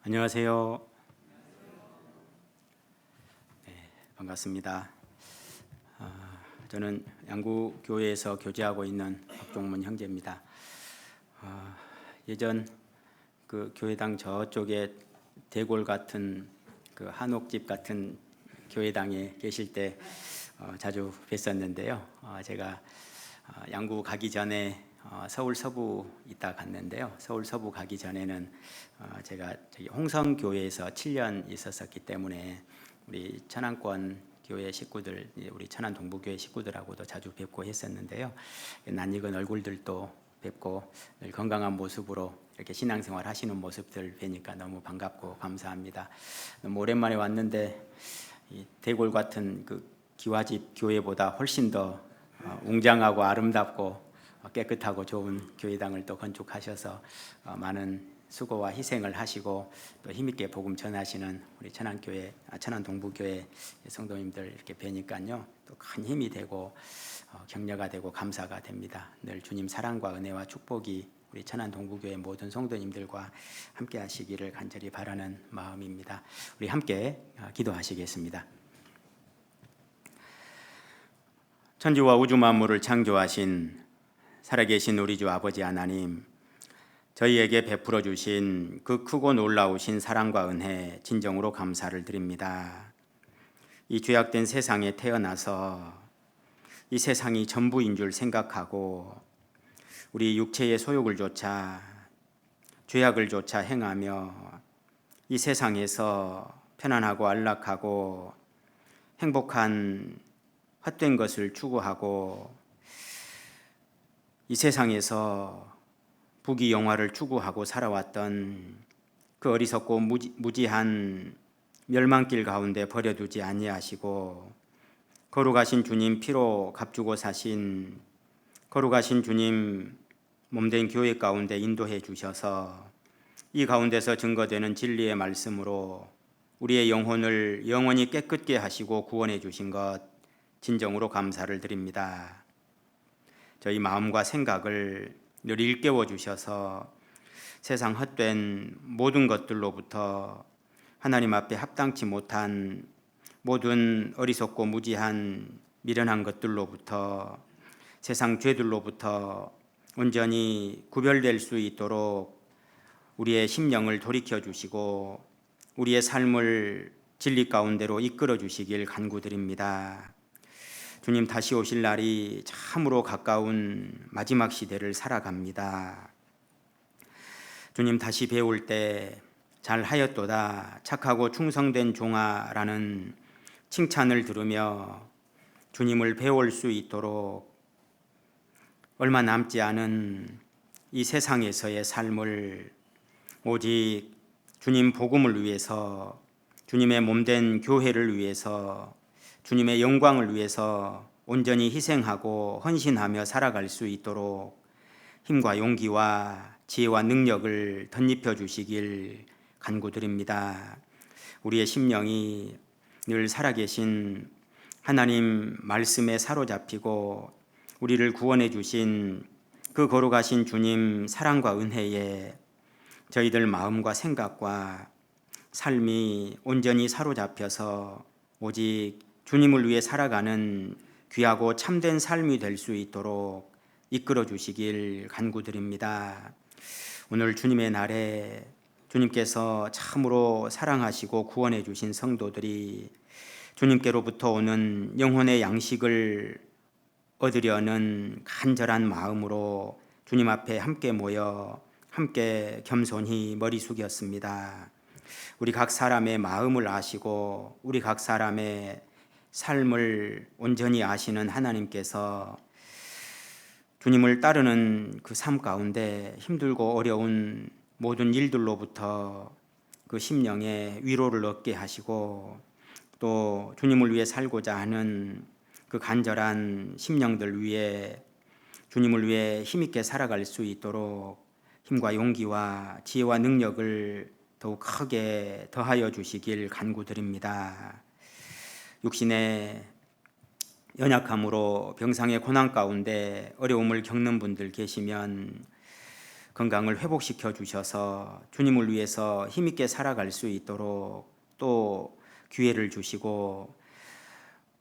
안녕하세요. 반갑습니다. 저는 양구교회에서 교제하고 있는 박종문 형제입니다. 예전 그 교회당 저쪽에 대골 같은 그 한옥집 같은 교회당에 계실 때 자주 뵀었는데요. 제가 양구 가기 전에 서울 서부 있다 갔는데요. 서울 서부 가기 전에는 제가 저기 홍성교회에서 7년 있었었기 때문에 우리 천안권 교회 식구들, 우리 천안 동부교회 식구들하고도 자주 뵙고 했었는데요. 낯익은 얼굴들도 뵙고 늘 건강한 모습으로 이렇게 신앙생활 하시는 모습들 뵈니까 너무 반갑고 감사합니다. 너무 오랜만에 왔는데 이 대골 같은 그 기와집 교회보다 훨씬 더 웅장하고 아름답고 깨끗하고 좋은 교회당을 또 건축하셔서 많은 수고와 희생을 하시고 또 힘있게 복음 전하시는 우리 천안교회, 천안 동부교회 성도님들 이렇게 뵈니까요 또 큰 힘이 되고 격려가 되고 감사가 됩니다. 늘 주님 사랑과 은혜와 축복이 우리 천안 동부교회 모든 성도님들과 함께 하시기를 간절히 바라는 마음입니다. 우리 함께 기도하시겠습니다. 천지와 우주 만물을 창조하신 살아계신 우리 주 아버지 하나님, 저희에게 베풀어 주신 그 크고 놀라우신 사랑과 은혜 진정으로 감사를 드립니다. 이 죄악된 세상에 태어나서 이 세상이 전부인 줄 생각하고 우리 육체의 소욕을 조차 죄악을 조차 행하며 이 세상에서 편안하고 안락하고 행복한 헛된 것을 추구하고 이 세상에서 부귀영화를 추구하고 살아왔던 그 어리석고 무지한 멸망길 가운데 버려두지 아니하시고 거룩하신 주님 피로 값주고 사신 거룩하신 주님 몸된 교회 가운데 인도해 주셔서 이 가운데서 증거되는 진리의 말씀으로 우리의 영혼을 영원히 깨끗게 하시고 구원해 주신 것 진정으로 감사를 드립니다. 저희 마음과 생각을 늘 일깨워 주셔서 세상 헛된 모든 것들로부터 하나님 앞에 합당치 못한 모든 어리석고 무지한 미련한 것들로부터 세상 죄들로부터 온전히 구별될 수 있도록 우리의 심령을 돌이켜 주시고 우리의 삶을 진리 가운데로 이끌어 주시길 간구드립니다. 주님 다시 오실 날이 참으로 가까운 마지막 시대를 살아갑니다. 주님 다시 배울 때 잘하였도다 착하고 충성된 종아라는 칭찬을 들으며 주님을 배울 수 있도록 얼마 남지 않은 이 세상에서의 삶을 오직 주님 복음을 위해서 주님의 몸된 교회를 위해서 주님의 영광을 위해서 온전히 희생하고 헌신하며 살아갈 수 있도록 힘과 용기와 지혜와 능력을 덧입혀 주시길 간구드립니다. 우리의 심령이 늘 살아계신 하나님 말씀에 사로잡히고 우리를 구원해 주신 그 거룩하신 주님 사랑과 은혜에 저희들 마음과 생각과 삶이 온전히 사로잡혀서 오직 주님을 위해 살아가는 귀하고 참된 삶이 될 수 있도록 이끌어 주시길 간구드립니다. 오늘 주님의 날에 주님께서 참으로 사랑하시고 구원해 주신 성도들이 주님께로부터 오는 영혼의 양식을 얻으려는 간절한 마음으로 주님 앞에 함께 모여 함께 겸손히 머리 숙였습니다. 우리 각 사람의 마음을 아시고 우리 각 사람의 삶을 온전히 아시는 하나님께서 주님을 따르는 그 삶 가운데 힘들고 어려운 모든 일들로부터 그 심령에 위로를 얻게 하시고 또 주님을 위해 살고자 하는 그 간절한 심령들 위해 주님을 위해 힘있게 살아갈 수 있도록 힘과 용기와 지혜와 능력을 더욱 크게 더하여 주시길 간구드립니다. 육신의 연약함으로 병상의 고난 가운데 어려움을 겪는 분들 계시면 건강을 회복시켜 주셔서 주님을 위해서 힘있게 살아갈 수 있도록 또 기회를 주시고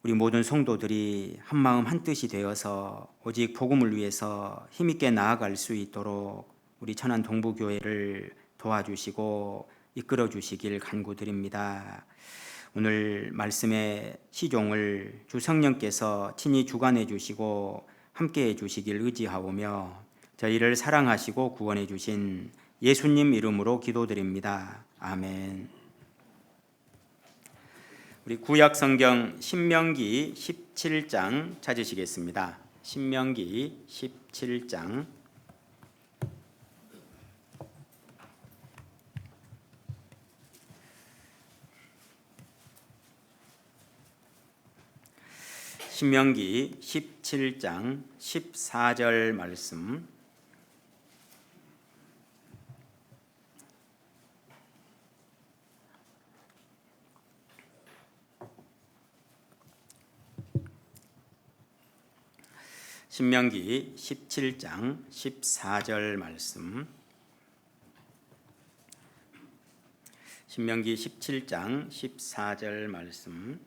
우리 모든 성도들이 한마음 한뜻이 되어서 오직 복음을 위해서 힘있게 나아갈 수 있도록 우리 천안 동부교회를 도와주시고 이끌어 주시길 간구드립니다. 오늘 말씀의 시종을 주 성령께서 친히 주관해 주시고 함께해 주시길 의지하오며 저희를 사랑하시고 구원해 주신 예수님 이름으로 기도드립니다. 아멘. 우리 구약 성경 신명기 17장 찾으시겠습니다. 신명기 17장 신명기 17장 14절 말씀. 신명기 17장 14절 말씀. 신명기 17장 14절 말씀.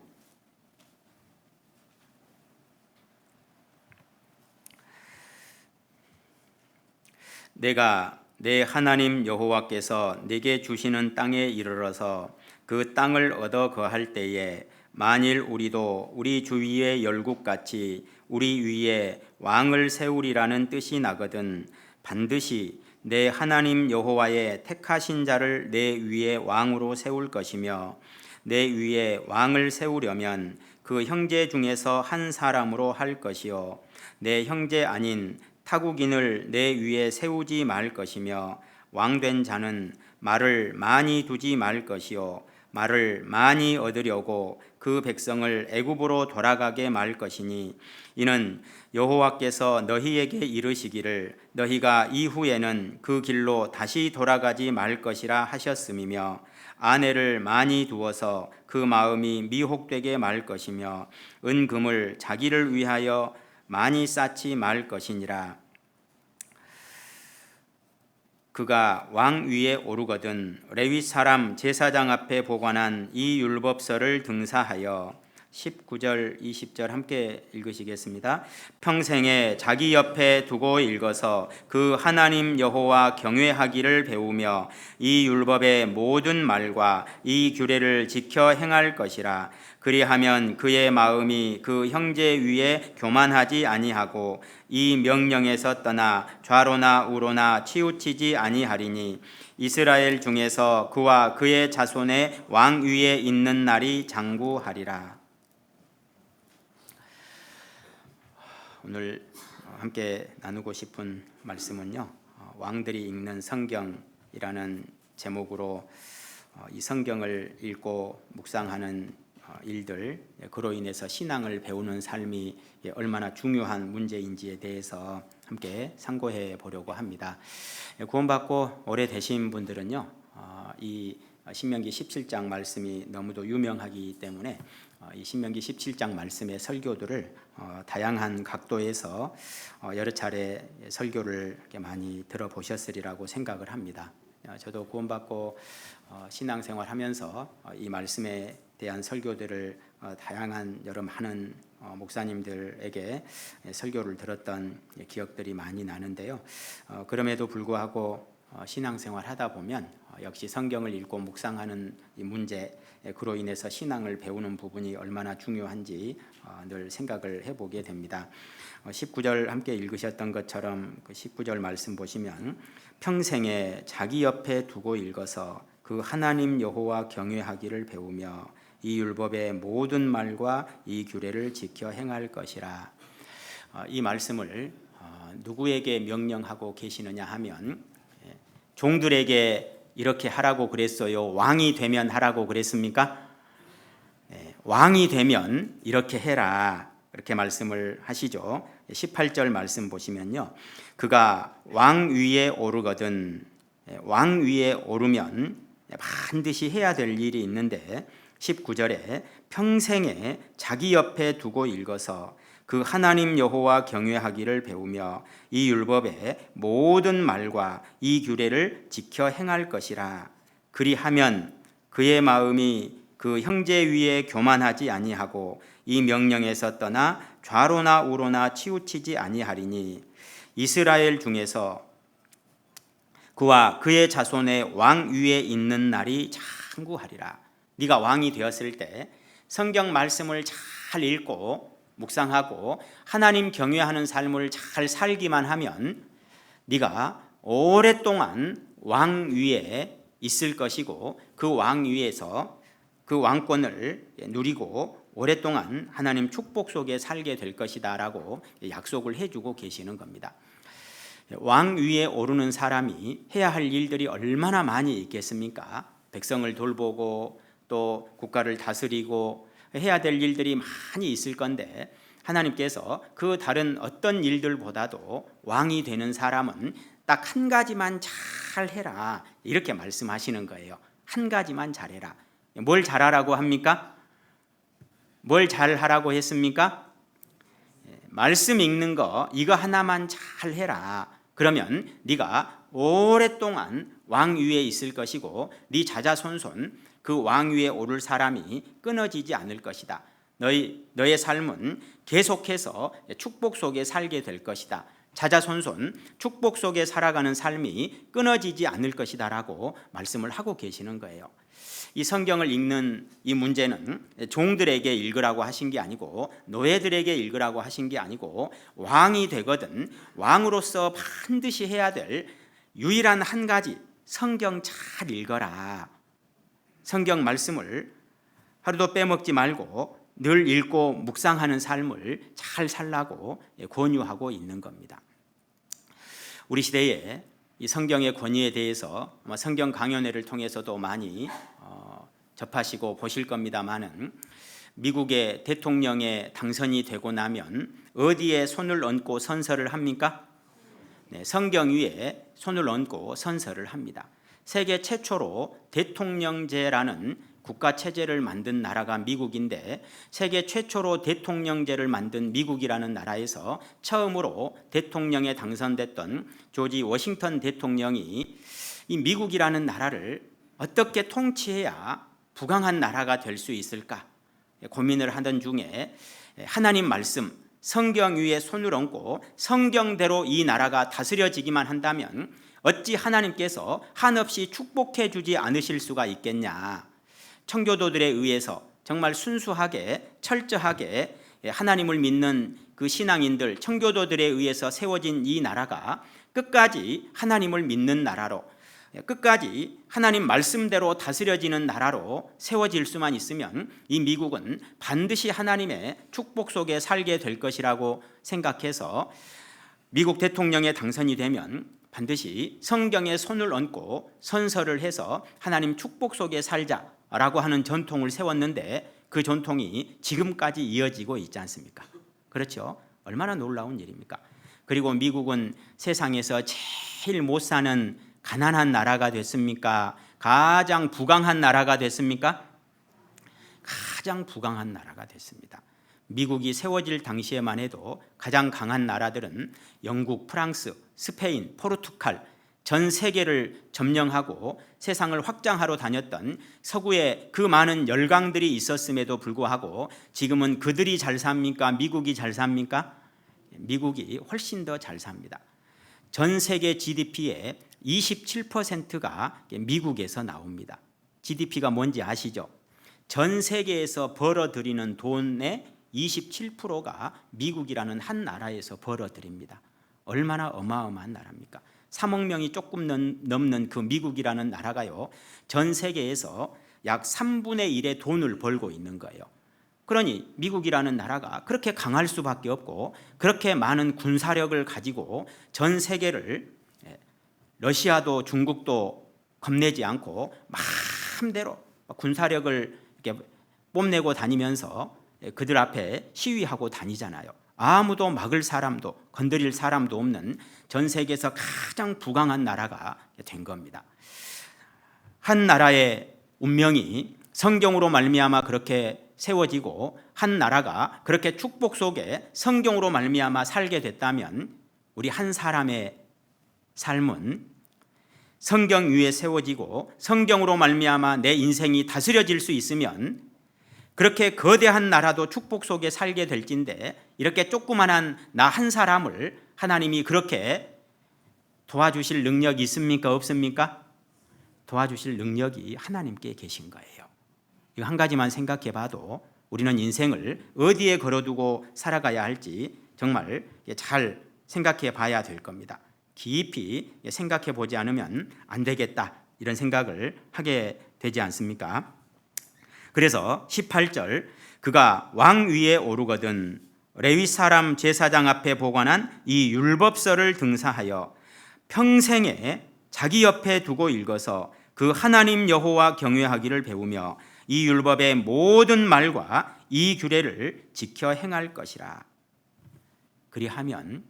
내가 내 하나님 여호와께서 내게 주시는 땅에 이르러서 그 땅을 얻어 거할 때에 만일 우리도 우리 주위의 열국같이 우리 위에 왕을 세우리라는 뜻이 나거든 반드시 내 하나님 여호와의 택하신 자를 내 위에 왕으로 세울 것이며 내 위에 왕을 세우려면 그 형제 중에서 한 사람으로 할 것이요 내 형제 아닌 타국인을 내 위에 세우지 말 것이며 왕된 자는 말을 많이 두지 말 것이요 말을 많이 얻으려고 그 백성을 애굽으로 돌아가게 말 것이니 이는 여호와께서 너희에게 이르시기를 너희가 이후에는 그 길로 다시 돌아가지 말 것이라 하셨음이며 아내를 많이 두어서 그 마음이 미혹되게 말 것이며 은금을 자기를 위하여 많이 쌓지 말 것이니라. 그가 왕 위에 오르거든 레위 사람 제사장 앞에 보관한 이 율법서를 등사하여 19절 20절 함께 읽으시겠습니다. 평생에 자기 옆에 두고 읽어서 그 하나님 여호와 경외하기를 배우며 이 율법의 모든 말과 이 규례를 지켜 행할 것이라. 그리하면 그의 마음이 그 형제 위에 교만하지 아니하고 이 명령에서 떠나 좌로나 우로나 치우치지 아니하리니 이스라엘 중에서 그와 그의 자손의 왕 위에 있는 날이 장구하리라. 오늘 함께 나누고 싶은 말씀은요, 왕들이 읽는 성경이라는 제목으로 이 성경을 읽고 묵상하는 일들, 그로 인해서 신앙을 배우는 삶이 얼마나 중요한 문제인지에 대해서 함께 상고해 보려고 합니다. 구원받고 오래되신 분들은요, 이 신명기 17장 말씀이 너무도 유명하기 때문에 이 신명기 17장 말씀의 설교들을 다양한 각도에서 여러 차례 설교를 많이 들어보셨으리라고 생각을 합니다. 저도 구원받고 신앙생활하면서 이 말씀에 대한 설교들을 다양한 여러 많은 목사님들에게 설교를 들었던 기억들이 많이 나는데요. 그럼에도 불구하고 신앙생활 하다 보면 역시 성경을 읽고 묵상하는 이 문제, 그로 인해서 신앙을 배우는 부분이 얼마나 중요한지 늘 생각을 해보게 됩니다. 19절 함께 읽으셨던 것처럼 그 19절 말씀 보시면 평생에 자기 옆에 두고 읽어서 그 하나님 여호와 경외하기를 배우며 이 율법의 모든 말과 이 규례를 지켜 행할 것이라. 이 말씀을 누구에게 명령하고 계시느냐 하면 종들에게 이렇게 하라고 그랬어요? 왕이 되면 하라고 그랬습니까? 왕이 되면 이렇게 해라, 이렇게 말씀을 하시죠. 18절 말씀 보시면요, 그가 왕 위에 오르거든. 왕 위에 오르면 반드시 해야 될 일이 있는데 19절에 평생에 자기 옆에 두고 읽어서 그 하나님 여호와 경외하기를 배우며 이 율법의 모든 말과 이 규례를 지켜 행할 것이라. 그리하면 그의 마음이 그 형제 위에 교만하지 아니하고 이 명령에서 떠나 좌로나 우로나 치우치지 아니하리니 이스라엘 중에서 그와 그의 자손의 왕 위에 있는 날이 장구하리라. 네가 왕이 되었을 때 성경 말씀을 잘 읽고 묵상하고 하나님 경외하는 삶을 잘 살기만 하면 네가 오랫동안 왕 위에 있을 것이고 그 왕 위에서 그 왕권을 누리고 오랫동안 하나님 축복 속에 살게 될 것이다 라고 약속을 해주고 계시는 겁니다. 왕 위에 오르는 사람이 해야 할 일들이 얼마나 많이 있겠습니까? 백성을 돌보고 또 국가를 다스리고 해야 될 일들이 많이 있을 건데 하나님께서 그 다른 어떤 일들보다도 왕이 되는 사람은 딱 한 가지만 잘 해라 이렇게 말씀하시는 거예요. 한 가지만 잘해라. 뭘 잘하라고 합니까? 뭘 잘하라고 했습니까? 말씀 읽는 거 이거 하나만 잘 해라. 그러면 네가 오랫동안 왕 위에 있을 것이고 네 자자손손 그 왕 위에 오를 사람이 끊어지지 않을 것이다. 너의 삶은 계속해서 축복 속에 살게 될 것이다. 자자손손 축복 속에 살아가는 삶이 끊어지지 않을 것이다 라고 말씀을 하고 계시는 거예요. 이 성경을 읽는 이 문제는 종들에게 읽으라고 하신 게 아니고 노예들에게 읽으라고 하신 게 아니고 왕이 되거든 왕으로서 반드시 해야 될 유일한 한 가지 성경 잘 읽어라. 성경 말씀을 하루도 빼먹지 말고 늘 읽고 묵상하는 삶을 잘 살라고 권유하고 있는 겁니다. 우리 시대에 이 성경의 권위에 대해서 아마 성경 강연회를 통해서도 많이 접하시고 보실 겁니다만은 미국의 대통령에 당선이 되고 나면 어디에 손을 얹고 선서를 합니까? 네, 성경 위에 손을 얹고 선서를 합니다. 세계 최초로 대통령제라는 국가 체제를 만든 나라가 미국인데 세계 최초로 대통령제를 만든 미국이라는 나라에서 처음으로 대통령에 당선됐던 조지 워싱턴 대통령이 이 미국이라는 나라를 어떻게 통치해야 부강한 나라가 될 수 있을까 고민을 하던 중에 하나님 말씀 성경 위에 손을 얹고 성경대로 이 나라가 다스려지기만 한다면 어찌 하나님께서 한없이 축복해 주지 않으실 수가 있겠냐. 청교도들에 의해서 정말 순수하게 철저하게 하나님을 믿는 그 신앙인들 청교도들에 의해서 세워진 이 나라가 끝까지 하나님을 믿는 나라로 끝까지 하나님 말씀대로 다스려지는 나라로 세워질 수만 있으면 이 미국은 반드시 하나님의 축복 속에 살게 될 것이라고 생각해서 미국 대통령에 당선이 되면 반드시 성경에 손을 얹고 선서를 해서 하나님 축복 속에 살자라고 하는 전통을 세웠는데 그 전통이 지금까지 이어지고 있지 않습니까? 그렇죠? 얼마나 놀라운 일입니까? 그리고 미국은 세상에서 제일 못 사는 가난한 나라가 됐습니까? 가장 부강한 나라가 됐습니까? 가장 부강한 나라가 됐습니다. 미국이 세워질 당시에만 해도 가장 강한 나라들은 영국, 프랑스, 스페인, 포르투갈 전 세계를 점령하고 세상을 확장하러 다녔던 서구에 그 많은 열강들이 있었음에도 불구하고 지금은 그들이 잘 삽니까? 미국이 잘 삽니까? 미국이 훨씬 더 잘 삽니다. 전 세계 GDP의 27%가 미국에서 나옵니다. GDP가 뭔지 아시죠? 전 세계에서 벌어들이는 돈의 27%가 미국이라는 한 나라에서 벌어들입니다. 얼마나 어마어마한 나라입니까? 3억 명이 조금 넘는 그 미국이라는 나라가요, 전 세계에서 약 3분의 1의 돈을 벌고 있는 거예요. 그러니 미국이라는 나라가 그렇게 강할 수밖에 없고 그렇게 많은 군사력을 가지고 전 세계를 러시아도 중국도 겁내지 않고 마음대로 군사력을 이렇게 뽐내고 다니면서 그들 앞에 시위하고 다니잖아요. 아무도 막을 사람도 건드릴 사람도 없는 전 세계에서 가장 부강한 나라가 된 겁니다. 한 나라의 운명이 성경으로 말미암아 그렇게 세워지고 한 나라가 그렇게 축복 속에 성경으로 말미암아 살게 됐다면 우리 한 사람의 삶은 성경 위에 세워지고 성경으로 말미암아 내 인생이 다스려질 수 있으면 그렇게 거대한 나라도 축복 속에 살게 될진데 이렇게 조그만한 나 한 사람을 하나님이 그렇게 도와주실 능력이 있습니까? 없습니까? 도와주실 능력이 하나님께 계신 거예요. 이거 한 가지만 생각해 봐도 우리는 인생을 어디에 걸어두고 살아가야 할지 정말 잘 생각해 봐야 될 겁니다. 깊이 생각해 보지 않으면 안 되겠다 이런 생각을 하게 되지 않습니까? 그래서 18절 그가 왕 위에 오르거든 레위 사람 제사장 앞에 보관한 이 율법서를 등사하여 평생에 자기 옆에 두고 읽어서 그 하나님 여호와 경외하기를 배우며 이 율법의 모든 말과 이 규례를 지켜 행할 것이라. 그리하면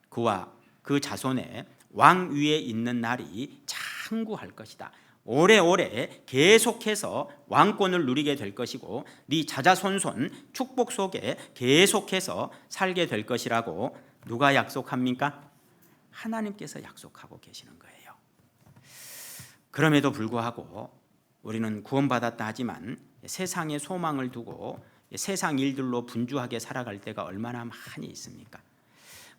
그와 그 자손의 왕 위에 있는 날이 장구할 것이다. 오래오래 계속해서 왕권을 누리게 될 것이고 네 자자손손 축복 속에 계속해서 살게 될 것이라고 누가 약속합니까? 하나님께서 약속하고 계시는 거예요. 그럼에도 불구하고 우리는 구원받았다 하지만 세상에 소망을 두고 세상 일들로 분주하게 살아갈 때가 얼마나 많이 있습니까?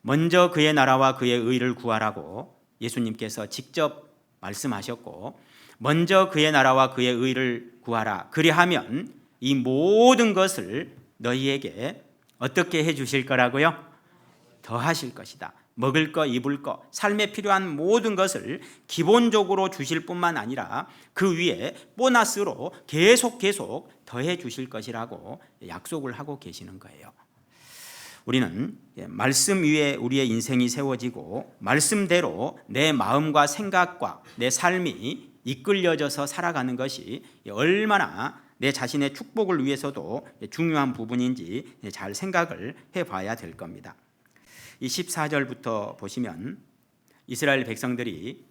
먼저 그의 나라와 그의 의를 구하라고 예수님께서 직접 말씀하셨고 먼저 그의 나라와 그의 의를 구하라. 그리하면 이 모든 것을 너희에게 어떻게 해 주실 거라고요? 더하실 것이다. 먹을 거, 입을 거, 삶에 필요한 모든 것을 기본적으로 주실 뿐만 아니라 그 위에 보너스로 계속 더해 주실 것이라고 약속을 하고 계시는 거예요. 우리는 말씀 위에 우리의 인생이 세워지고 말씀대로 내 마음과 생각과 내 삶이 이끌려져서 살아가는 것이 얼마나 내 자신의 축복을 위해서도 중요한 부분인지 잘 생각을 해봐야 될 겁니다. 이 14절부터 보시면 이스라엘 백성들이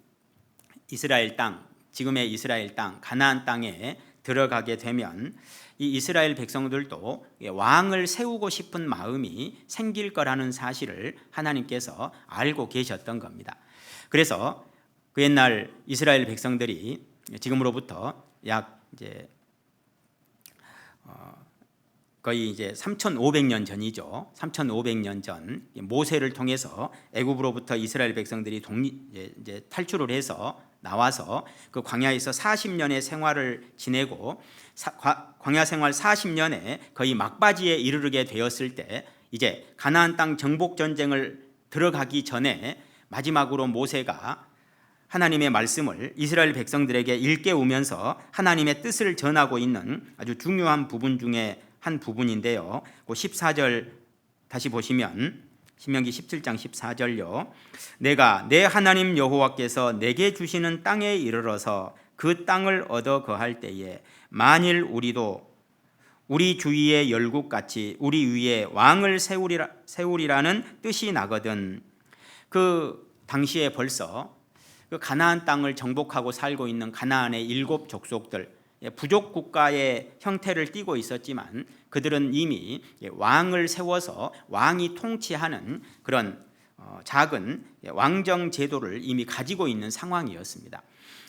이스라엘 땅, 지금의 이스라엘 땅, 가나안 땅에 들어가게 되면 이 이스라엘 백성들도 왕을 세우고 싶은 마음이 생길 거라는 사실을 하나님께서 알고 계셨던 겁니다. 그래서 그 옛날 이스라엘 백성들이 지금으로부터 약 거의 이제 3,500년 전이죠. 3,500년 전 모세를 통해서 애굽으로부터 이스라엘 백성들이 이제 탈출을 해서 나와서 그 광야에서 40년의 생활을 지내고 광야 생활 40년에 거의 막바지에 이르게 되었을 때 이제 가나안 땅 정복 전쟁을 들어가기 전에 마지막으로 모세가 하나님의 말씀을 이스라엘 백성들에게 일깨우면서 하나님의 뜻을 전하고 있는 아주 중요한 부분 중에 한 부분인데요. 그 14절 다시 보시면 신명기 17장 14절요. 내가 내 하나님 여호와께서 내게 주시는 땅에 이르러서 그 땅을 얻어 거할 때에 만일 우리도 우리 주위의 열국같이 우리 위에 왕을 세우리라는 뜻이 나거든. 그 당시에 벌써 그 가나안 땅을 정복하고 살고 있는 가나안의 7 족속들 부족 국가의 형태를 띠고 있었지만 그들은 이미 왕을 세워서 왕이 통치하는 그런 작은 왕정 제도를 이미 가지고 있는 상황이었습니다.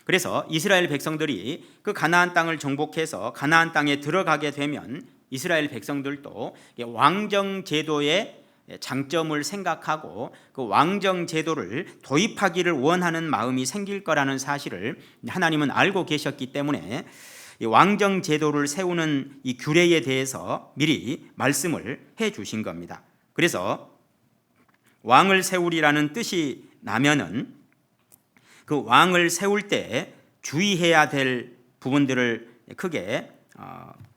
그래서 이스라엘 백성들이 그 가나안 땅을 정복해서 가나안 땅에 들어가게 되면 이스라엘 백성들도 왕정 제도의 장점을 생각하고 그 왕정 제도를 도입하기를 원하는 마음이 생길 거라는 사실을 하나님은 알고 계셨기 때문에 이 왕정 제도를 세우는 이 규례에 대해서 미리 말씀을 해 주신 겁니다. 그래서 왕을 세우리라는 뜻이 나면은 그 왕을 세울 때 주의해야 될 부분들을 크게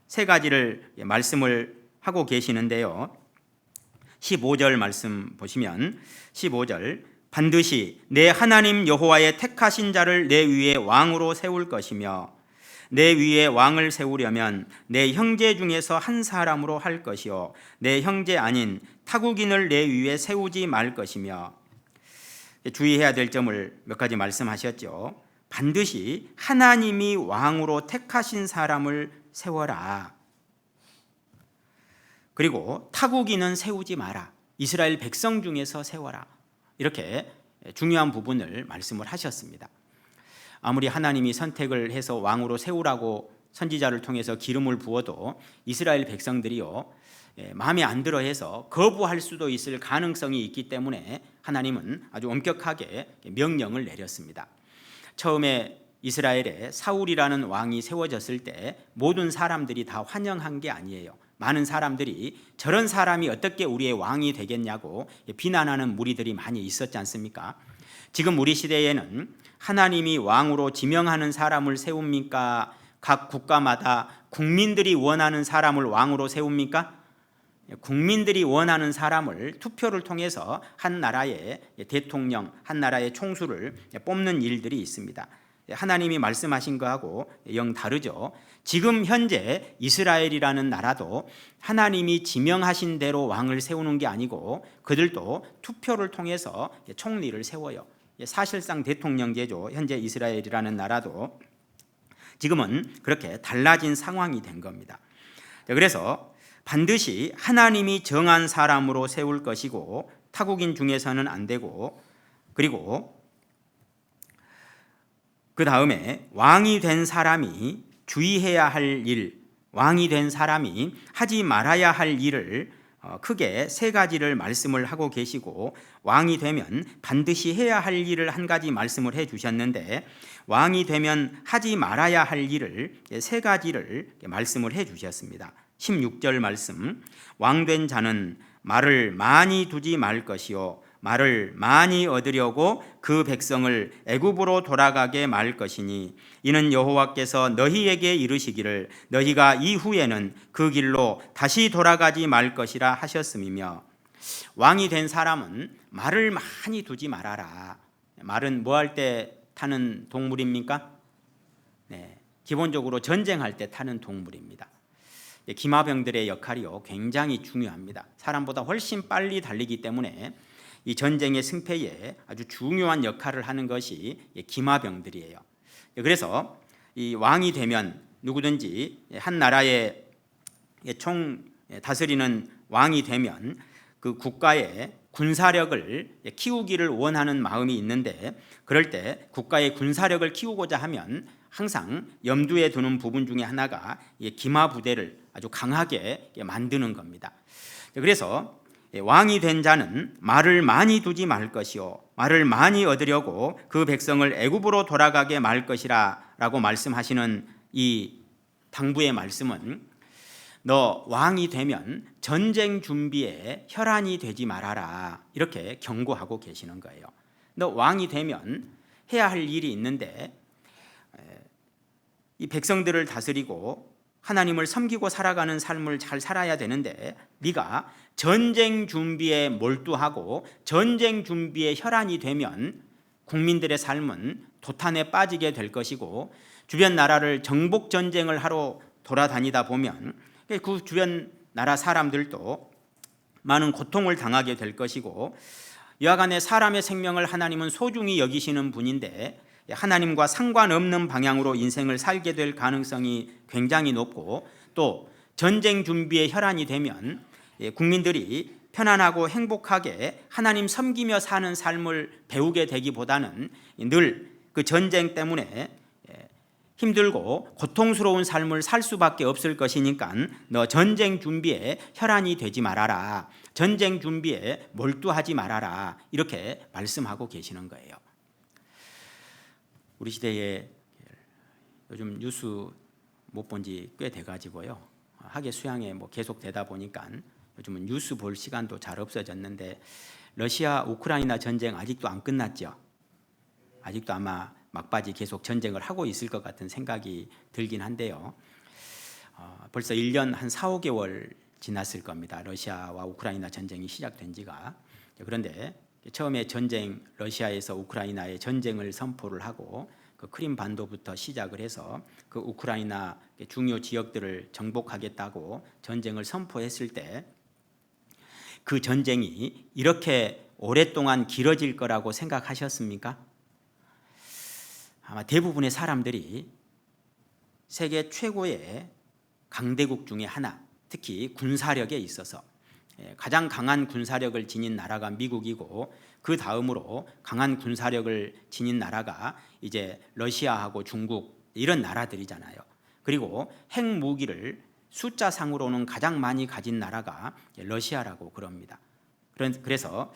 3가지를 말씀을 하고 계시는데요. 15절 말씀 보시면 15절 반드시 내 하나님 여호와의 택하신 자를 내 위에 왕으로 세울 것이며 내 위에 왕을 세우려면 내 형제 중에서 한 사람으로 할 것이요 내 형제 아닌 타국인을 내 위에 세우지 말 것이며 주의해야 될 점을 몇 가지 말씀하셨죠. 반드시 하나님이 왕으로 택하신 사람을 세워라. 그리고 타국인은 세우지 마라. 이스라엘 백성 중에서 세워라. 이렇게 중요한 부분을 말씀을 하셨습니다. 아무리 하나님이 선택을 해서 왕으로 세우라고 선지자를 통해서 기름을 부어도 이스라엘 백성들이요, 마음에 안 들어 해서 거부할 수도 있을 가능성이 있기 때문에 하나님은 아주 엄격하게 명령을 내렸습니다. 처음에 이스라엘에 사울이라는 왕이 세워졌을 때 모든 사람들이 다 환영한 게 아니에요. 많은 사람들이 저런 사람이 어떻게 우리의 왕이 되겠냐고 비난하는 무리들이 많이 있었지 않습니까? 지금 우리 시대에는 하나님이 왕으로 지명하는 사람을 세웁니까? 각 국가마다 국민들이 원하는 사람을 왕으로 세웁니까? 국민들이 원하는 사람을 투표를 통해서 한 나라의 대통령, 한 나라의 총수를 뽑는 일들이 있습니다. 하나님이 말씀하신 거하고 영 다르죠. 지금 현재 이스라엘이라는 나라도 하나님이 지명하신 대로 왕을 세우는 게 아니고 그들도 투표를 통해서 총리를 세워요. 사실상 대통령제죠. 현재 이스라엘이라는 나라도 지금은 그렇게 달라진 상황이 된 겁니다. 그래서 반드시 하나님이 정한 사람으로 세울 것이고 타국인 중에서는 안 되고, 그리고 그 다음에 왕이 된 사람이 주의해야 할 일, 왕이 된 사람이 하지 말아야 할 일을 크게 세 가지를 말씀을 하고 계시고, 왕이 되면 반드시 해야 할 일을 한 가지 말씀을 해 주셨는데 왕이 되면 하지 말아야 할 일을 세 가지를 말씀을 해 주셨습니다. 16절 말씀, 왕된 자는 말을 많이 두지 말 것이요 말을 많이 얻으려고 그 백성을 애굽으로 돌아가게 말 것이니 이는 여호와께서 너희에게 이르시기를 너희가 이후에는 그 길로 다시 돌아가지 말 것이라 하셨음이며, 왕이 된 사람은 말을 많이 두지 말아라. 말은 뭐 할 때 타는 동물입니까? 네, 기본적으로 전쟁할 때 타는 동물입니다. 기마병들의 역할이요 굉장히 중요합니다. 사람보다 훨씬 빨리 달리기 때문에 이 전쟁의 승패에 아주 중요한 역할을 하는 것이 기마병들이에요. 그래서 이 왕이 되면 누구든지 한 나라의 총 다스리는 왕이 되면 그 국가의 군사력을 키우기를 원하는 마음이 있는데, 그럴 때 국가의 군사력을 키우고자 하면 항상 염두에 두는 부분 중에 하나가 기마 부대를 아주 강하게 만드는 겁니다. 그래서 왕이 된 자는 말을 많이 두지 말 것이요 말을 많이 얻으려고 그 백성을 애굽으로 돌아가게 말 것이라 라고 말씀하시는 이 당부의 말씀은, 너 왕이 되면 전쟁 준비에 혈안이 되지 말아라, 이렇게 경고하고 계시는 거예요. 너 왕이 되면 해야 할 일이 있는데 이 백성들을 다스리고 하나님을 섬기고 살아가는 삶을 잘 살아야 되는데 네가 전쟁 준비에 몰두하고 전쟁 준비에 혈안이 되면 국민들의 삶은 도탄에 빠지게 될 것이고, 주변 나라를 정복 전쟁을 하러 돌아다니다 보면 그 주변 나라 사람들도 많은 고통을 당하게 될 것이고, 여하간에 사람의 생명을 하나님은 소중히 여기시는 분인데 하나님과 상관없는 방향으로 인생을 살게 될 가능성이 굉장히 높고, 또 전쟁 준비에 혈안이 되면 국민들이 편안하고 행복하게 하나님 섬기며 사는 삶을 배우게 되기보다는 늘 그 전쟁 때문에 힘들고 고통스러운 삶을 살 수밖에 없을 것이니까 너 전쟁 준비에 혈안이 되지 말아라, 전쟁 준비에 몰두하지 말아라, 이렇게 말씀하고 계시는 거예요. 우리 시대에 요즘 뉴스 못 본 지 꽤 돼가지고요, 학예 수양에 계속 되다 보니까 요즘은 뉴스 볼 시간도 잘 없어졌는데, 러시아 우크라이나 전쟁 아직도 안 끝났죠. 아직도 아마 막바지 계속 전쟁을 하고 있을 것 같은 생각이 들긴 한데요. 벌써 1년 한 4, 5개월 지났을 겁니다. 러시아와 우크라이나 전쟁이 시작된 지가. 그런데 처음에 전쟁, 러시아에서 우크라이나에 전쟁을 선포를 하고 그 크림 반도부터 시작을 해서 그 우크라이나 중요 지역들을 정복하겠다고 전쟁을 선포했을 때 그 전쟁이 이렇게 오랫동안 길어질 거라고 생각하셨습니까? 아마 대부분의 사람들이 세계 최고의 강대국 중에 하나, 특히 군사력에 있어서 가장 강한 군사력을 지닌 나라가 미국이고 그 다음으로 강한 군사력을 지닌 나라가 이제 러시아하고 중국 이런 나라들이잖아요. 그리고 핵무기를 숫자상으로는 가장 많이 가진 나라가 러시아라고 그럽니다. 그래서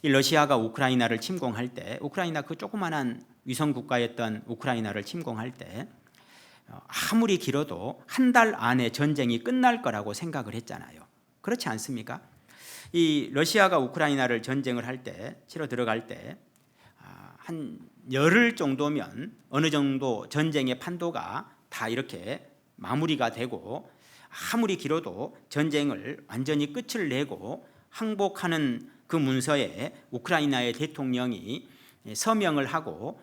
이 러시아가 우크라이나를 침공할 때, 우크라이나 그 조그만한 위성 국가였던 우크라이나를 침공할 때 아무리 길어도 한 달 안에 전쟁이 끝날 거라고 생각을 했잖아요. 그렇지 않습니까? 이 러시아가 우크라이나를 전쟁을 할 때, 치러 들어갈 때 한 열흘 정도면 어느 정도 전쟁의 판도가 다 이렇게 마무리가 되고, 아무리 길어도 전쟁을 완전히 끝을 내고 항복하는 그 문서에 우크라이나의 대통령이 서명을 하고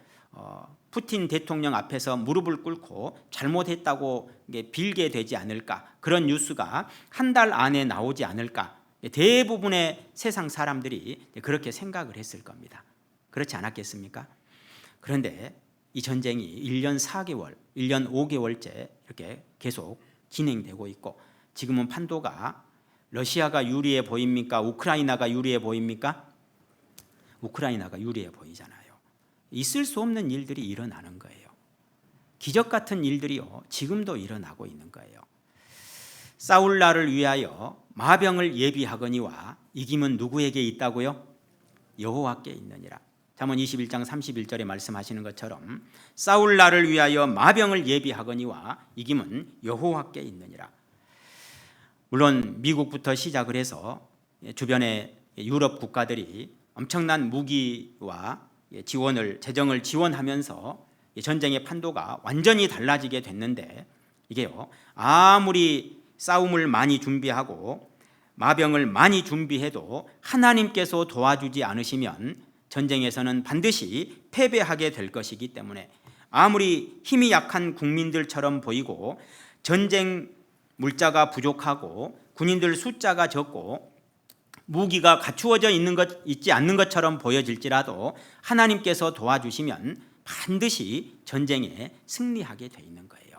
푸틴 대통령 앞에서 무릎을 꿇고 잘못했다고 빌게 되지 않을까, 그런 뉴스가 한 달 안에 나오지 않을까, 대부분의 세상 사람들이 그렇게 생각을 했을 겁니다. 그렇지 않았겠습니까? 그런데 이 전쟁이 1년 4개월, 1년 5개월째 이렇게 계속 진행되고 있고, 지금은 판도가 러시아가 유리해 보입니까? 우크라이나가 유리해 보입니까? 우크라이나가 유리해 보이잖아요. 있을 수 없는 일들이 일어나는 거예요. 기적 같은 일들이요, 지금도 일어나고 있는 거예요. 싸울 날을 위하여 마병을 예비하거니와 이김은 누구에게 있다고요? 여호와께 있느니라. 잠언 21장 31절에 말씀하시는 것처럼 싸울 날을 위하여 마병을 예비하거니와 이김은 여호와께 있느니라. 물론 미국부터 시작을 해서 주변의 유럽 국가들이 엄청난 무기와 재정을 지원하면서 전쟁의 판도가 완전히 달라지게 됐는데, 이게요, 아무리 싸움을 많이 준비하고 마병을 많이 준비해도 하나님께서 도와주지 않으시면 전쟁에서는 반드시 패배하게 될 것이기 때문에, 아무리 힘이 약한 국민들처럼 보이고 전쟁 물자가 부족하고 군인들 숫자가 적고 무기가 갖추어져 있지 않는 것처럼 보여질지라도 하나님께서 도와주시면 반드시 전쟁에 승리하게 돼 있는 거예요.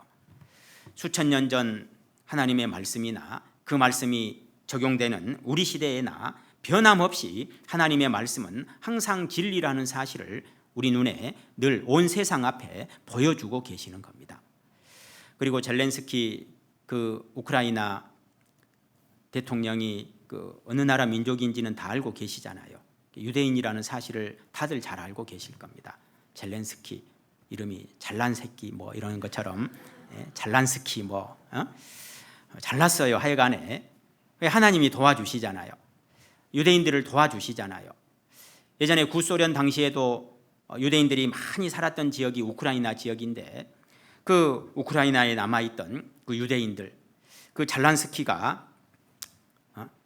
수천 년 전 하나님의 말씀이나 그 말씀이 적용되는 우리 시대에나 변함없이 하나님의 말씀은 항상 진리라는 사실을 우리 눈에 늘 온 세상 앞에 보여주고 계시는 겁니다. 그리고 젤렌스키 그 우크라이나 대통령이 그 어느 나라 민족인지는 다 알고 계시잖아요. 유대인이라는 사실을 다들 잘 알고 계실 겁니다. 젤렌스키, 이름이 잘난 새끼 뭐 이런 것처럼, 잘난스키 뭐 잘났어요. 하여간에 하나님이 도와주시잖아요. 유대인들을 도와주시잖아요. 예전에 구소련 당시에도 유대인들이 많이 살았던 지역이 우크라이나 지역인데, 그 우크라이나에 남아있던 그 유대인들, 그 잘란스키가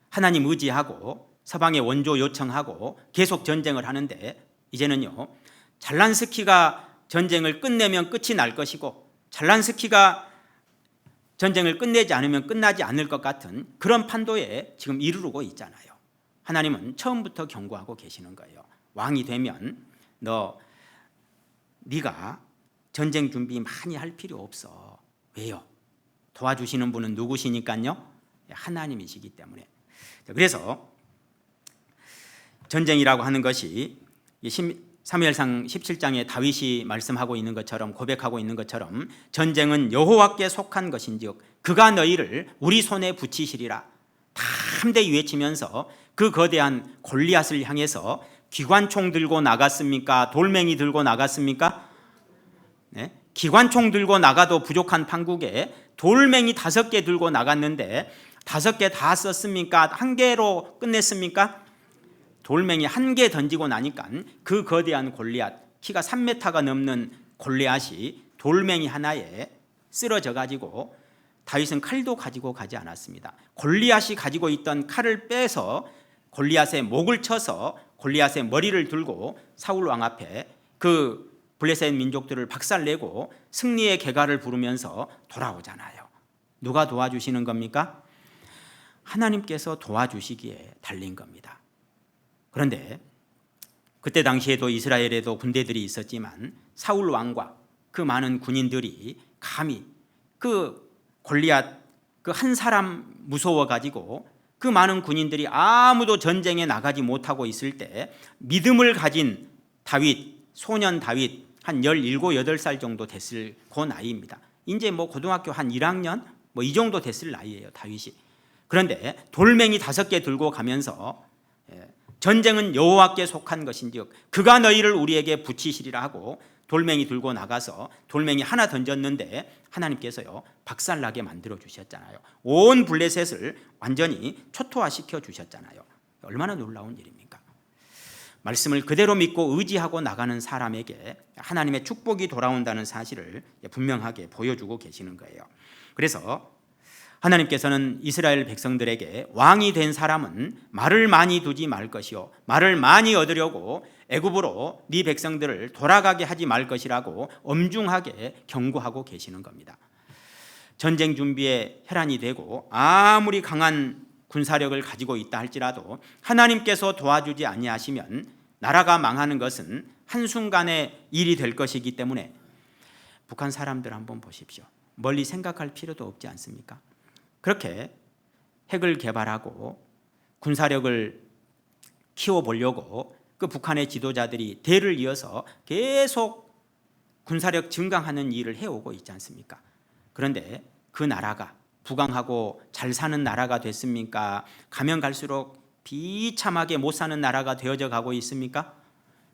하나님 의지하고 서방의 원조 요청하고 계속 전쟁을 하는데, 이제는요, 잘란스키가 전쟁을 끝내면 끝이 날 것이고 잘란스키가 전쟁을 끝내지 않으면 끝나지 않을 것 같은 그런 판도에 지금 이르르고 있잖아요. 하나님은 처음부터 경고하고 계시는 거예요. 왕이 되면 네가 전쟁 준비 많이 할 필요 없어. 왜요? 도와주시는 분은 누구시니까요? 하나님이시기 때문에. 그래서 전쟁이라고 하는 것이 사무엘상 17장에 다윗이 말씀하고 있는 것처럼, 고백하고 있는 것처럼, 전쟁은 여호와께 속한 것인즉 그가 너희를 우리 손에 붙이시리라 담대히 외치면서 그 거대한 골리앗을 향해서 기관총 들고 나갔습니까? 돌멩이 들고 나갔습니까? 네? 기관총 들고 나가도 부족한 판국에 돌멩이 5개 들고 나갔는데 5개 다 썼습니까? 1개로 끝냈습니까? 돌멩이 1개 던지고 나니까 그 거대한 골리앗, 키가 3m가 넘는 골리앗이 돌멩이 하나에 쓰러져 가지고, 다윗은 칼도 가지고 가지 않았습니다. 골리앗이 가지고 있던 칼을 빼서 골리앗의 목을 쳐서 골리앗의 머리를 들고 사울 왕 앞에 그 블레셋 민족들을 박살내고 승리의 개가를 부르면서 돌아오잖아요. 누가 도와주시는 겁니까? 하나님께서 도와주시기에 달린 겁니다. 그런데 그때 당시에도 이스라엘에도 군대들이 있었지만 사울 왕과 그 많은 군인들이 감히 그 골리앗 그 한 사람 무서워 가지고 그 많은 군인들이 아무도 전쟁에 나가지 못하고 있을 때 믿음을 가진 다윗, 소년 다윗 한 17, 8살 정도 됐을 그 나이입니다. 이제 뭐 고등학교 한 1학년 뭐 이 정도 됐을 나이예요, 다윗이. 그런데 돌멩이 5개 들고 가면서 전쟁은 여호와께 속한 것인즉 그가 너희를 우리에게 붙이시리라 하고 돌멩이 들고 나가서 돌멩이 하나 던졌는데 하나님께서요 박살나게 만들어 주셨잖아요. 온 블레셋을 완전히 초토화시켜 주셨잖아요. 얼마나 놀라운 일입니까? 말씀을 그대로 믿고 의지하고 나가는 사람에게 하나님의 축복이 돌아온다는 사실을 분명하게 보여주고 계시는 거예요. 그래서 하나님께서는 이스라엘 백성들에게 왕이 된 사람은 말을 많이 두지 말 것이요 말을 많이 얻으려고 애굽으로 네 백성들을 돌아가게 하지 말 것이라고 엄중하게 경고하고 계시는 겁니다. 전쟁 준비에 혈안이 되고 아무리 강한 군사력을 가지고 있다 할지라도 하나님께서 도와주지 아니하시면 나라가 망하는 것은 한순간의 일이 될 것이기 때문에 북한 사람들 한번 보십시오. 멀리 생각할 필요도 없지 않습니까? 그렇게 핵을 개발하고 군사력을 키워보려고 그 북한의 지도자들이 대를 이어서 계속 군사력 증강하는 일을 해오고 있지 않습니까? 그런데 그 나라가 부강하고 잘 사는 나라가 됐습니까? 가면 갈수록 비참하게 못 사는 나라가 되어져 가고 있습니까?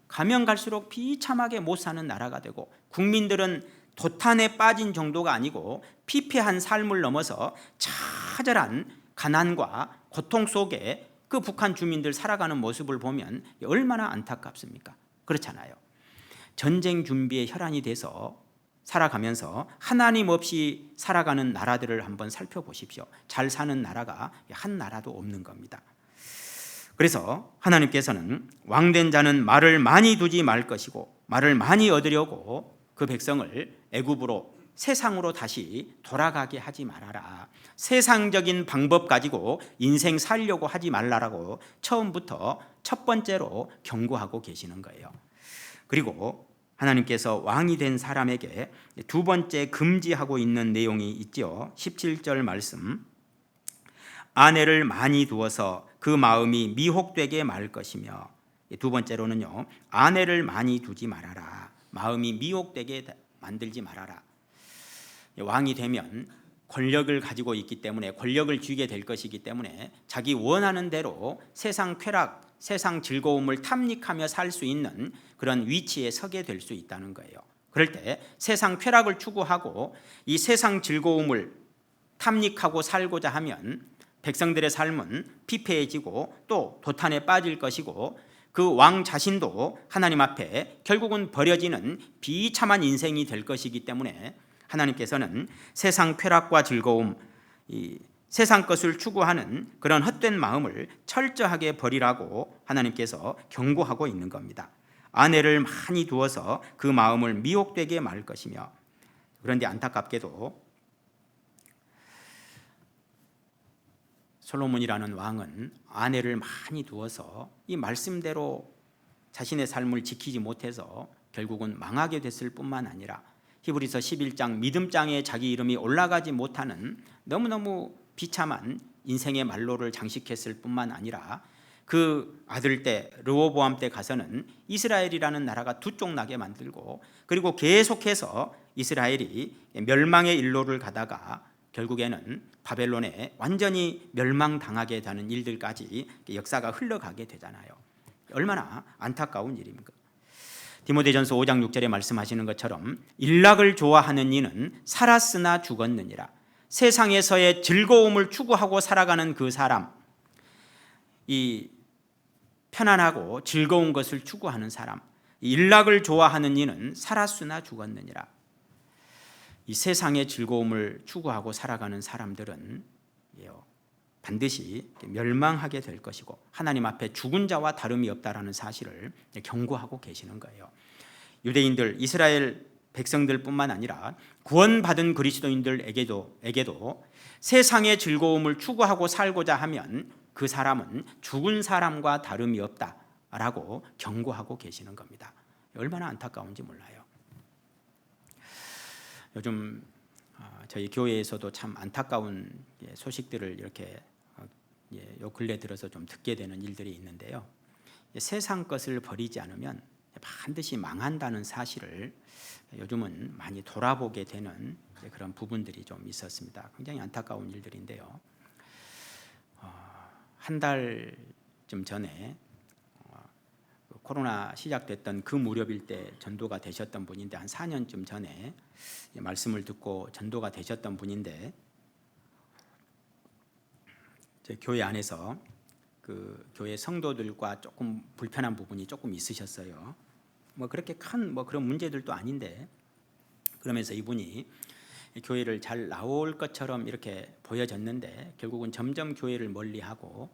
가면 갈수록 비참하게 못 사는 나라가 되고 국민들은 도탄에 빠진 정도가 아니고 피폐한 삶을 넘어서 처절한 가난과 고통 속에 그 북한 주민들 살아가는 모습을 보면 얼마나 안타깝습니까? 그렇잖아요. 전쟁 준비에 혈안이 돼서 살아가면서 하나님 없이 살아가는 나라들을 한번 살펴보십시오. 잘 사는 나라가 한 나라도 없는 겁니다. 그래서 하나님께서는 왕된 자는 말을 많이 두지 말 것이고 말을 많이 얻으려고 그 백성을 애굽으로 세상으로 다시 돌아가게 하지 말아라. 세상적인 방법 가지고 인생 살려고 하지 말라라고 처음부터 첫 번째로 경고하고 계시는 거예요. 그리고 하나님께서 왕이 된 사람에게 두 번째 금지하고 있는 내용이 있죠. 17절 말씀. 아내를 많이 두어서 그 마음이 미혹되게 말 것이며, 두 번째로는요, 아내를 많이 두지 말아라. 마음이 미혹되게 만들지 말아라. 왕이 되면 권력을 가지고 있기 때문에 권력을 쥐게 될 것이기 때문에 자기 원하는 대로 세상 쾌락, 세상 즐거움을 탐닉하며 살 수 있는 그런 위치에 서게 될 수 있다는 거예요. 그럴 때 세상 쾌락을 추구하고 이 세상 즐거움을 탐닉하고 살고자 하면 백성들의 삶은 피폐해지고 또 도탄에 빠질 것이고 그 왕 자신도 하나님 앞에 결국은 버려지는 비참한 인생이 될 것이기 때문에 하나님께서는 세상 쾌락과 즐거움, 이 세상 것을 추구하는 그런 헛된 마음을 철저하게 버리라고 하나님께서 경고하고 있는 겁니다. 아내를 많이 두어서 그 마음을 미혹되게 말 것이며, 그런데 안타깝게도 솔로몬이라는 왕은 아내를 많이 두어서 이 말씀대로 자신의 삶을 지키지 못해서 결국은 망하게 됐을 뿐만 아니라 히브리서 11장 믿음장에 자기 이름이 올라가지 못하는 너무너무 비참한 인생의 말로를 장식했을 뿐만 아니라 그 아들 때 르호보암 때 가서는 이스라엘이라는 나라가 두 쪽 나게 만들고 그리고 계속해서 이스라엘이 멸망의 일로를 가다가 결국에는 바벨론에 완전히 멸망당하게 되는 일들까지 역사가 흘러가게 되잖아요. 얼마나 안타까운 일입니까? 디모데전서 5장 6절에 말씀하시는 것처럼 일락을 좋아하는 이는 살았으나 죽었느니라. 세상에서의 즐거움을 추구하고 살아가는 그 사람, 이 편안하고 즐거운 것을 추구하는 사람, 일락을 좋아하는 이는 살았으나 죽었느니라. 이 세상의 즐거움을 추구하고 살아가는 사람들은 반드시 멸망하게 될 것이고 하나님 앞에 죽은 자와 다름이 없다라는 사실을 경고하고 계시는 거예요. 유대인들, 이스라엘 백성들뿐만 아니라 구원받은 그리스도인들에게도 세상의 즐거움을 추구하고 살고자 하면 그 사람은 죽은 사람과 다름이 없다라고 경고하고 계시는 겁니다. 얼마나 안타까운지 몰라요. 요즘 저희 교회에서도 참 안타까운 소식들을 이렇게 요 근래 들어서 좀 듣게 되는 일들이 있는데요. 세상 것을 버리지 않으면 반드시 망한다는 사실을 요즘은 많이 돌아보게 되는 그런 부분들이 좀 있었습니다. 굉장히 안타까운 일들인데요. 한 달쯤 전에 코로나 시작됐던 그 무렵일 때 전도가 되셨던 분인데, 한 4년쯤 전에 말씀을 듣고 전도가 되셨던 분인데, 제 교회 안에서 그 교회 성도들과 조금 불편한 부분이 조금 있으셨어요. 뭐 그렇게 큰 뭐 그런 문제들도 아닌데, 그러면서 이분이 교회를 잘 나올 것처럼 이렇게 보여졌는데 결국은 점점 교회를 멀리하고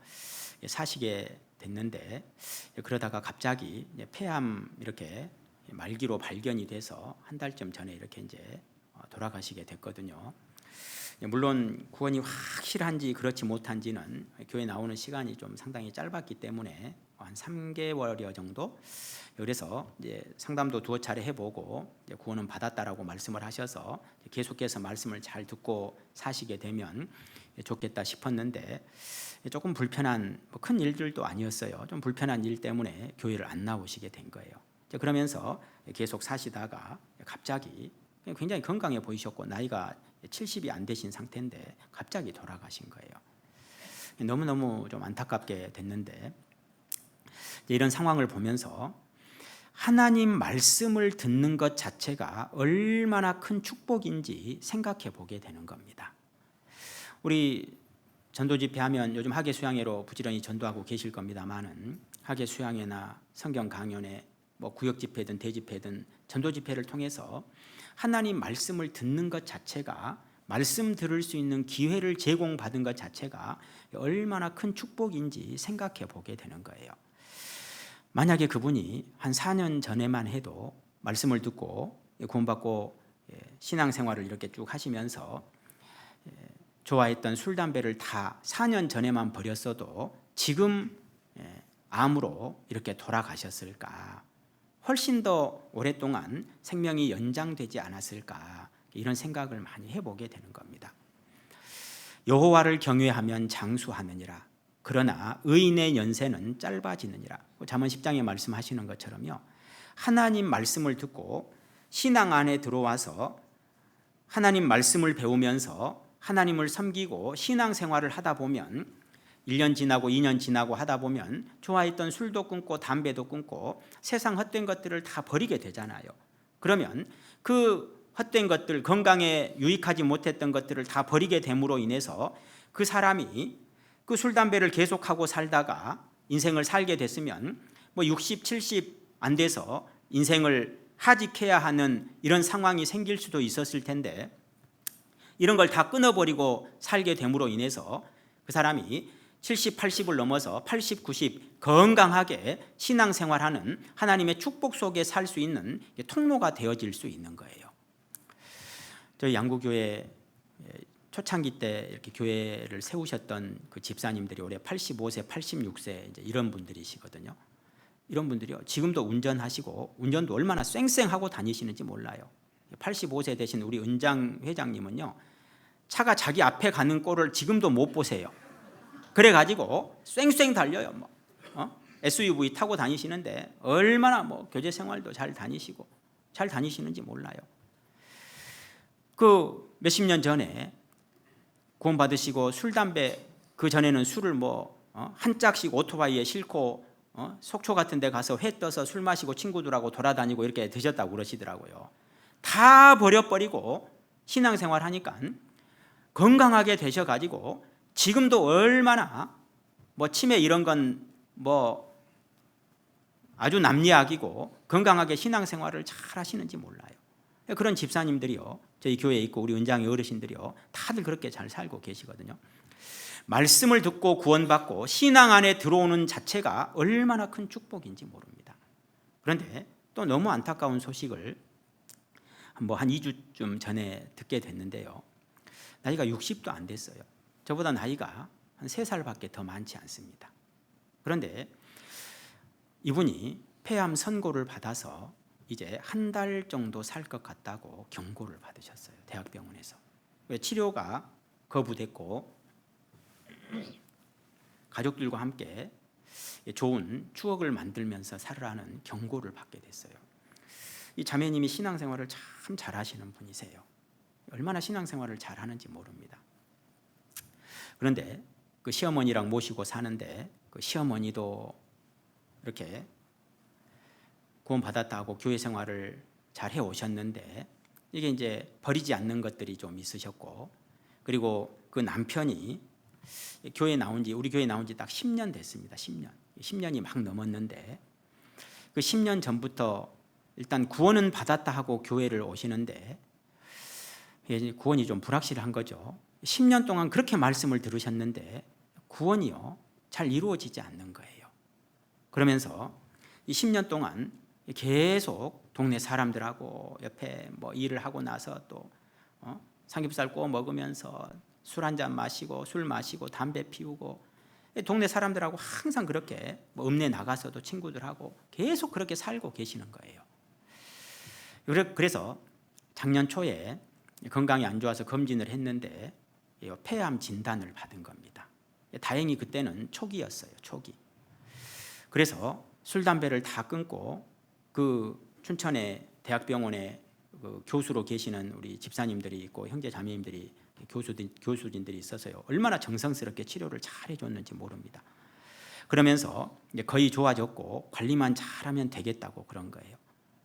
사시게 됐는데, 그러다가 갑자기 폐암 이렇게 말기로 발견이 돼서 한 달쯤 전에 이렇게 이제 돌아가시게 됐거든요. 물론 구원이 확실한지 그렇지 못한지는 교회 나오는 시간이 좀 상당히 짧았기 때문에 한 3개월여 정도, 그래서 이제 상담도 2차례 해보고 구원은 받았다라고 말씀을 하셔서 계속해서 말씀을 잘 듣고 사시게 되면 좋겠다 싶었는데, 조금 불편한 큰 일들도 아니었어요. 좀 불편한 일 때문에 교회를 안 나오시게 된 거예요. 그러면서 계속 사시다가 갑자기 굉장히 건강해 보이셨고 나이가 70이 안 되신 상태인데 갑자기 돌아가신 거예요. 너무너무 좀 안타깝게 됐는데, 이런 상황을 보면서 하나님 말씀을 듣는 것 자체가 얼마나 큰 축복인지 생각해 보게 되는 겁니다. 우리 전도 집회하면 요즘 학예 수양회로 부지런히 전도하고 계실 겁니다만은, 학예 수양회나 성경 강연회, 뭐 구역 집회든 대집회든 전도 집회를 통해서 하나님 말씀을 듣는 것 자체가, 말씀 들을 수 있는 기회를 제공받은 것 자체가 얼마나 큰 축복인지 생각해 보게 되는 거예요. 만약에 그분이 한 4년 전에만 해도 말씀을 듣고 구원받고 신앙생활을 이렇게 쭉 하시면서 좋아했던 술, 담배를 다 4년 전에만 버렸어도 지금 암으로 이렇게 돌아가셨을까? 훨씬 더 오랫동안 생명이 연장되지 않았을까? 이런 생각을 많이 해보게 되는 겁니다. 여호와를 경외하면 장수하느니라. 그러나 의인의 연세는 짧아지느니라. 잠언 10장에 말씀하시는 것처럼요, 하나님 말씀을 듣고 신앙 안에 들어와서 하나님 말씀을 배우면서 하나님을 섬기고 신앙생활을 하다 보면 1년 지나고 2년 지나고 하다 보면 좋아했던 술도 끊고 담배도 끊고 세상 헛된 것들을 다 버리게 되잖아요. 그러면 그 헛된 것들, 건강에 유익하지 못했던 것들을 다 버리게 됨으로 인해서 그 사람이 그 술, 담배를 계속하고 살다가 인생을 살게 됐으면 뭐 60, 70 안 돼서 인생을 하직해야 하는 이런 상황이 생길 수도 있었을 텐데, 이런 걸 다 끊어버리고 살게 됨으로 인해서 그 사람이 70, 80을 넘어서 80, 90 건강하게 신앙생활하는 하나님의 축복 속에 살 수 있는 통로가 되어질 수 있는 거예요. 저희 양구교회 초창기 때 이렇게 교회를 세우셨던 그 집사님들이 올해 85세, 86세 이제 이런 분들이시거든요. 이런 분들이요, 지금도 운전하시고 운전도 얼마나 쌩쌩하고 다니시는지 몰라요. 85세 되신 우리 은장 회장님은요, 차가 자기 앞에 가는 꼴을 지금도 못 보세요. 그래가지고 쌩쌩 달려요. SUV 타고 다니시는데 얼마나 교제 생활도 잘 다니시고 잘 다니시는지 몰라요. 그 몇십 년 전에 구원 받으시고 술, 담배, 그 전에는 술을 한 짝씩 오토바이에 싣고 속초 같은 데 가서 회 떠서 술 마시고 친구들하고 돌아다니고 이렇게 드셨다고 그러시더라고요. 다 버려버리고 신앙생활 하니까 건강하게 되셔가지고 지금도 얼마나 치매 이런 건 아주 남이야기고 건강하게 신앙생활을 잘 하시는지 몰라요. 그런 집사님들이요, 저희 교회에 있고 우리 은장의 어르신들이요, 다들 그렇게 잘 살고 계시거든요. 말씀을 듣고 구원받고 신앙 안에 들어오는 자체가 얼마나 큰 축복인지 모릅니다. 그런데 또 너무 안타까운 소식을 한 2주쯤 전에 듣게 됐는데요, 나이가 60도 안 됐어요. 저보다 나이가 한 3살밖에 더 많지 않습니다. 그런데 이분이 폐암 선고를 받아서 이제 한 달 정도 살 것 같다고 경고를 받으셨어요, 대학병원에서. 치료가 거부됐고 가족들과 함께 좋은 추억을 만들면서 살아라는 경고를 받게 됐어요. 이 자매님이 신앙생활을 참 잘하시는 분이세요. 얼마나 신앙생활을 잘하는지 모릅니다. 그런데 그 시어머니랑 모시고 사는데 그 시어머니도 이렇게 구원받았다고 교회 생활을 잘 해오셨는데 이게 이제 버리지 않는 것들이 좀 있으셨고, 그리고 그 남편이 우리 교회 나온 지 딱 10년 됐습니다. 10년이 막 넘었는데 그 10년 전부터 일단 구원은 받았다 하고 교회를 오시는데 구원이 좀 불확실한 거죠. 10년 동안 그렇게 말씀을 들으셨는데 구원이요 잘 이루어지지 않는 거예요. 그러면서 이 10년 동안 계속 동네 사람들하고 옆에 뭐 일을 하고 나서 또 삼겹살 구워 먹으면서 술 한잔 마시고 술 마시고 담배 피우고 동네 사람들하고 항상 그렇게 뭐 읍내 나가서도 친구들하고 계속 그렇게 살고 계시는 거예요. 그래서 작년 초에 건강이 안 좋아서 검진을 했는데 폐암 진단을 받은 겁니다. 다행히 그때는 초기였어요. 초기. 그래서 술 담배를 다 끊고 그 춘천의 대학병원에 그 교수로 계시는 우리 집사님들이 있고 형제 자매님들이 교수진들이 있어서요. 얼마나 정성스럽게 치료를 잘 해줬는지 모릅니다. 그러면서 이제 거의 좋아졌고 관리만 잘하면 되겠다고 그런 거예요.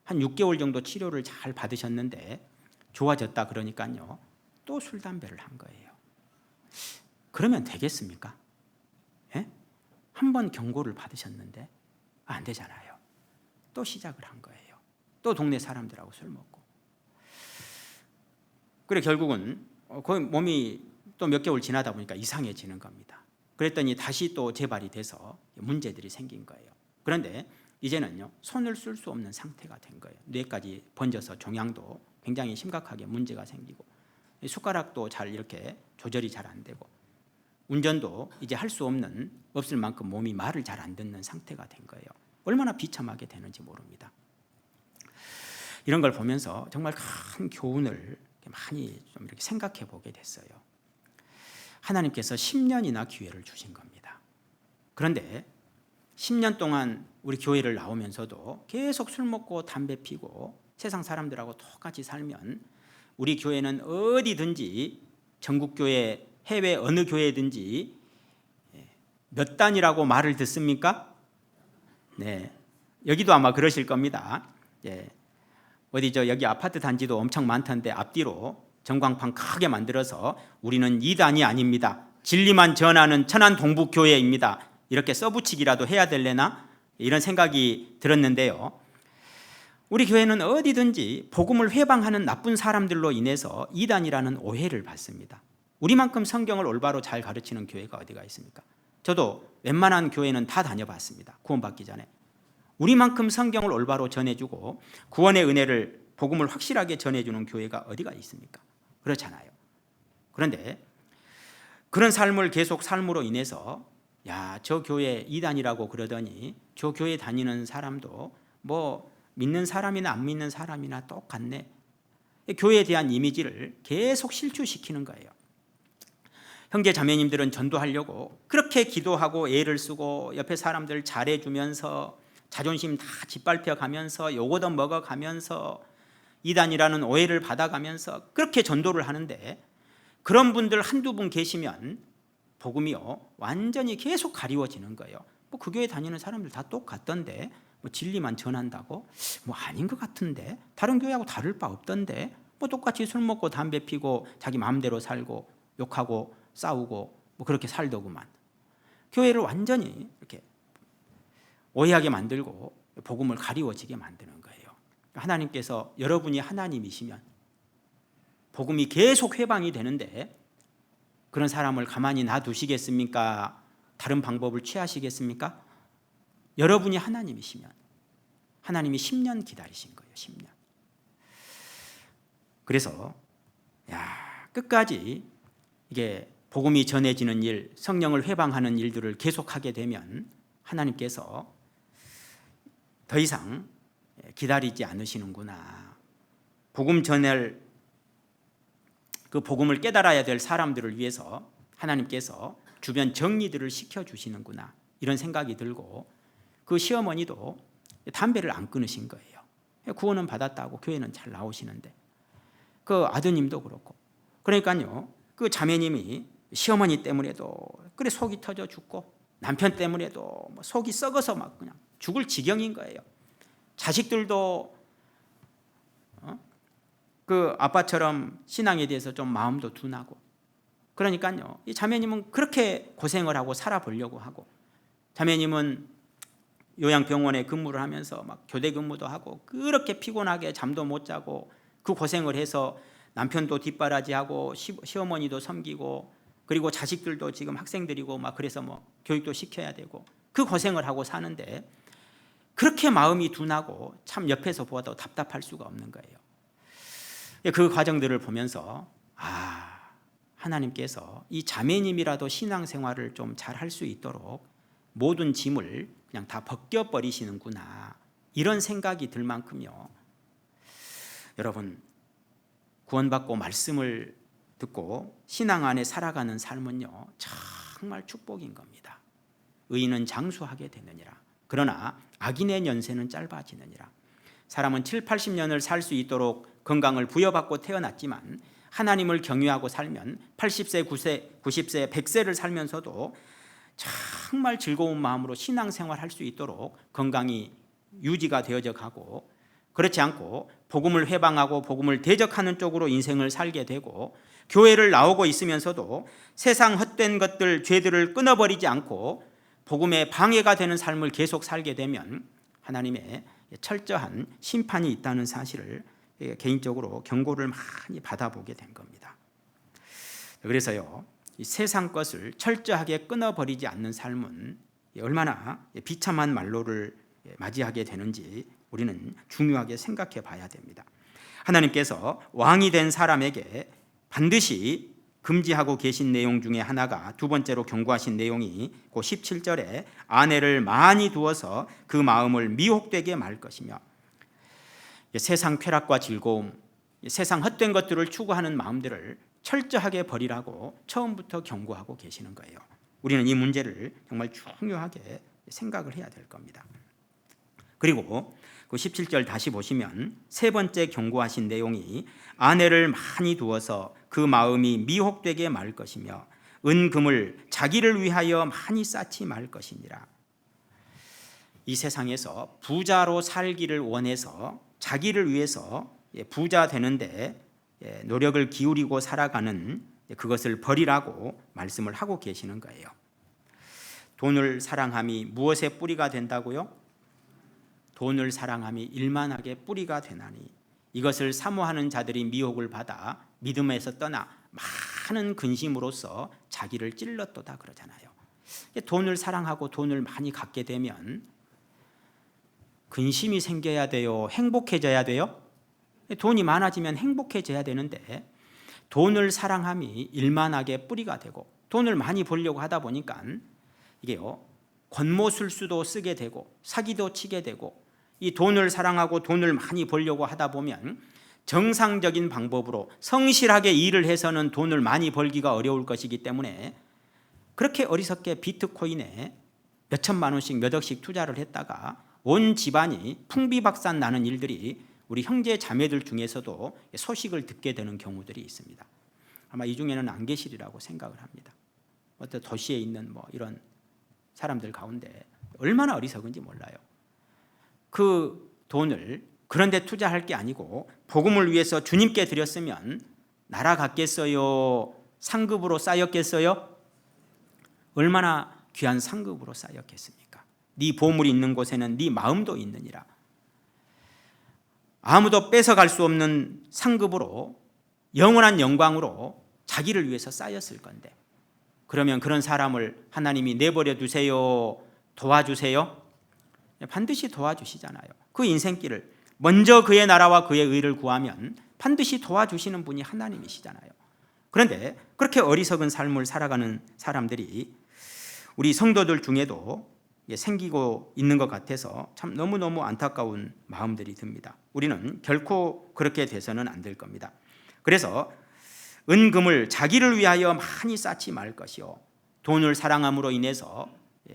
한 6개월 정도 치료를 잘 받으셨는데 좋아졌다 그러니까요. 또 술 담배를 한 거예요. 그러면 되겠습니까? 예? 한 번 경고를 받으셨는데 안 되잖아요. 또 시작을 한 거예요. 또 동네 사람들하고 술 먹고. 그래 결국은 거의 몸이 또 몇 개월 지나다 보니까 이상해지는 겁니다. 그랬더니 다시 또 재발이 돼서 문제들이 생긴 거예요. 그런데 이제는요 손을 쓸 수 없는 상태가 된 거예요. 뇌까지 번져서 종양도 굉장히 심각하게 문제가 생기고 숟가락도 잘 이렇게 조절이 잘 안 되고 운전도 이제 할 수 없을 만큼 몸이 말을 잘 안 듣는 상태가 된 거예요. 얼마나 비참하게 되는지 모릅니다. 이런 걸 보면서 정말 큰 교훈을 많이 좀 이렇게 생각해 보게 됐어요. 하나님께서 10년이나 기회를 주신 겁니다. 그런데 10년 동안 우리 교회를 나오면서도 계속 술 먹고 담배 피고 세상 사람들하고 똑같이 살면 우리 교회는 어디든지 전국교회, 해외 어느 교회든지 몇 단이라고 말을 듣습니까? 네, 여기도 아마 그러실 겁니다. 어디 여기 아파트 단지도 엄청 많던데 앞뒤로 전광판 크게 만들어서 우리는 2단이 아닙니다. 진리만 전하는 천안 동북교회입니다. 이렇게 써붙이기라도 해야 될래나? 이런 생각이 들었는데요. 우리 교회는 어디든지 복음을 회방하는 나쁜 사람들로 인해서 이단이라는 오해를 받습니다. 우리만큼 성경을 올바로 잘 가르치는 교회가 어디가 있습니까? 저도 웬만한 교회는 다 다녀봤습니다. 구원받기 전에. 우리만큼 성경을 올바로 전해주고 구원의 은혜를 복음을 확실하게 전해주는 교회가 어디가 있습니까? 그렇잖아요. 그런데 그런 삶을 계속 삶으로 인해서 저 교회 이단이라고 그러더니 저 교회 다니는 사람도 뭐 믿는 사람이나 안 믿는 사람이나 똑같네. 교회에 대한 이미지를 계속 실추시키는 거예요. 형제 자매님들은 전도하려고 그렇게 기도하고 애를 쓰고 옆에 사람들 잘해주면서 자존심 다 짓밟혀가면서 요거도 먹어가면서 이단이라는 오해를 받아가면서 그렇게 전도를 하는데 그런 분들 한두 분 계시면 복음이요 완전히 계속 가리워지는 거예요. 뭐 그 교회 다니는 사람들 다 똑같던데 뭐 진리만 전한다고? 뭐 아닌 것 같은데 다른 교회하고 다를 바 없던데 뭐 똑같이 술 먹고 담배 피고 자기 마음대로 살고 욕하고 싸우고 뭐 그렇게 살더구만. 교회를 완전히 이렇게 오해하게 만들고 복음을 가리워지게 만드는 거예요. 하나님께서 여러분이 하나님이시면 복음이 계속 회방이 되는데 그런 사람을 가만히 놔두시겠습니까? 다른 방법을 취하시겠습니까? 여러분이 하나님이시면 하나님이 10년 기다리신 거예요. 10년. 그래서 끝까지 이게 복음이 전해지는 일, 성령을 회방하는 일들을 계속하게 되면 하나님께서 더 이상 기다리지 않으시는구나. 복음 전할 그 복음을 깨달아야 될 사람들을 위해서 하나님께서 주변 정리들을 시켜주시는구나, 이런 생각이 들고, 그 시어머니도 담배를 안 끊으신 거예요. 구원은 받았다고 교회는 잘 나오시는데, 그 아드님도 그렇고. 그러니까요, 그 자매님이 시어머니 때문에도 그래 속이 터져 죽고, 남편 때문에도 속이 썩어서 막 그냥 죽을 지경인 거예요. 자식들도 그 아빠처럼 신앙에 대해서 좀 마음도 둔하고. 그러니까요, 이 자매님은 그렇게 고생을 하고 살아보려고 하고, 자매님은 요양병원에 근무를 하면서 막 교대 근무도 하고, 그렇게 피곤하게 잠도 못 자고 그 고생을 해서 남편도 뒷바라지하고 시어머니도 섬기고, 그리고 자식들도 지금 학생들이고 막 그래서 뭐 교육도 시켜야 되고, 그 고생을 하고 사는데 그렇게 마음이 둔하고 참 옆에서 보아도 답답할 수가 없는 거예요. 그 과정들을 보면서 하나님께서 이 자매님이라도 신앙생활을 좀 잘 할 수 있도록 모든 짐을 그냥 다 벗겨버리시는구나, 이런 생각이 들 만큼요, 여러분, 구원받고 말씀을 듣고 신앙 안에 살아가는 삶은요, 정말 축복인 겁니다. 의인은 장수하게 되느니라. 그러나 악인의 연세는 짧아지느니라. 사람은 7, 80년을 살 수 있도록 건강을 부여받고 태어났지만 하나님을 경유하고 살면 80세, 90세, 100세를 살면서도 정말 즐거운 마음으로 신앙생활 할 수 있도록 건강이 유지가 되어져 가고, 그렇지 않고 복음을 회방하고 복음을 대적하는 쪽으로 인생을 살게 되고, 교회를 나오고 있으면서도 세상 헛된 것들, 죄들을 끊어버리지 않고 복음에 방해가 되는 삶을 계속 살게 되면 하나님의 철저한 심판이 있다는 사실을 개인적으로 경고를 많이 받아보게 된 겁니다. 그래서요, 이 세상 것을 철저하게 끊어버리지 않는 삶은 얼마나 비참한 말로를 맞이하게 되는지 우리는 중요하게 생각해 봐야 됩니다. 하나님께서 왕이 된 사람에게 반드시 금지하고 계신 내용 중에 하나가, 두 번째로 경고하신 내용이 그 17절에 아내를 많이 두어서 그 마음을 미혹되게 말 것이며, 세상 쾌락과 즐거움, 세상 헛된 것들을 추구하는 마음들을 철저하게 버리라고 처음부터 경고하고 계시는 거예요. 우리는 이 문제를 정말 중요하게 생각을 해야 될 겁니다. 그리고 그 17절 다시 보시면 세 번째 경고하신 내용이 아내를 많이 두어서 그 마음이 미혹되게 말 것이며 은금을 자기를 위하여 많이 쌓지 말 것이니라. 이 세상에서 부자로 살기를 원해서 자기를 위해서 부자 되는데 노력을 기울이고 살아가는 그것을 버리라고 말씀을 하고 계시는 거예요. 돈을 사랑함이 무엇의 뿌리가 된다고요? 돈을 사랑함이 일만하게 뿌리가 되나니 이것을 사모하는 자들이 미혹을 받아 믿음에서 떠나 많은 근심으로써 자기를 찔렀도다 그러잖아요. 돈을 사랑하고 돈을 많이 갖게 되면 근심이 생겨야 돼요? 행복해져야 돼요? 돈이 많아지면 행복해져야 되는데 돈을 사랑함이 일만하게 뿌리가 되고 돈을 많이 벌려고 하다 보니까 이게요, 권모술수도 쓰게 되고 사기도 치게 되고, 이 돈을 사랑하고 돈을 많이 벌려고 하다 보면 정상적인 방법으로 성실하게 일을 해서는 돈을 많이 벌기가 어려울 것이기 때문에 그렇게 어리석게 비트코인에 몇 천만 원씩 몇 억씩 투자를 했다가 온 집안이 풍비박산 나는 일들이 우리 형제 자매들 중에서도 소식을 듣게 되는 경우들이 있습니다. 아마 이 중에는 안 계시리라고 생각을 합니다. 어떤 도시에 있는 뭐 이런 사람들 가운데 얼마나 어리석은지 몰라요. 그 돈을 그런 데 투자할 게 아니고 복음을 위해서 주님께 드렸으면 날아갔겠어요? 상급으로 쌓였겠어요? 얼마나 귀한 상급으로 쌓였겠습니까? 네 보물이 있는 곳에는 네 마음도 있느니라. 아무도 뺏어갈 수 없는 상급으로 영원한 영광으로 자기를 위해서 쌓였을 건데, 그러면 그런 사람을 하나님이 내버려 두세요? 도와주세요? 반드시 도와주시잖아요. 그 인생길을 먼저 그의 나라와 그의 의를 구하면 반드시 도와주시는 분이 하나님이시잖아요. 그런데 그렇게 어리석은 삶을 살아가는 사람들이 우리 성도들 중에도 생기고 있는 것 같아서 참 너무너무 안타까운 마음들이 듭니다. 우리는 결코 그렇게 돼서는 안 될 겁니다. 그래서 은금을 자기를 위하여 많이 쌓지 말 것이요 돈을 사랑함으로 인해서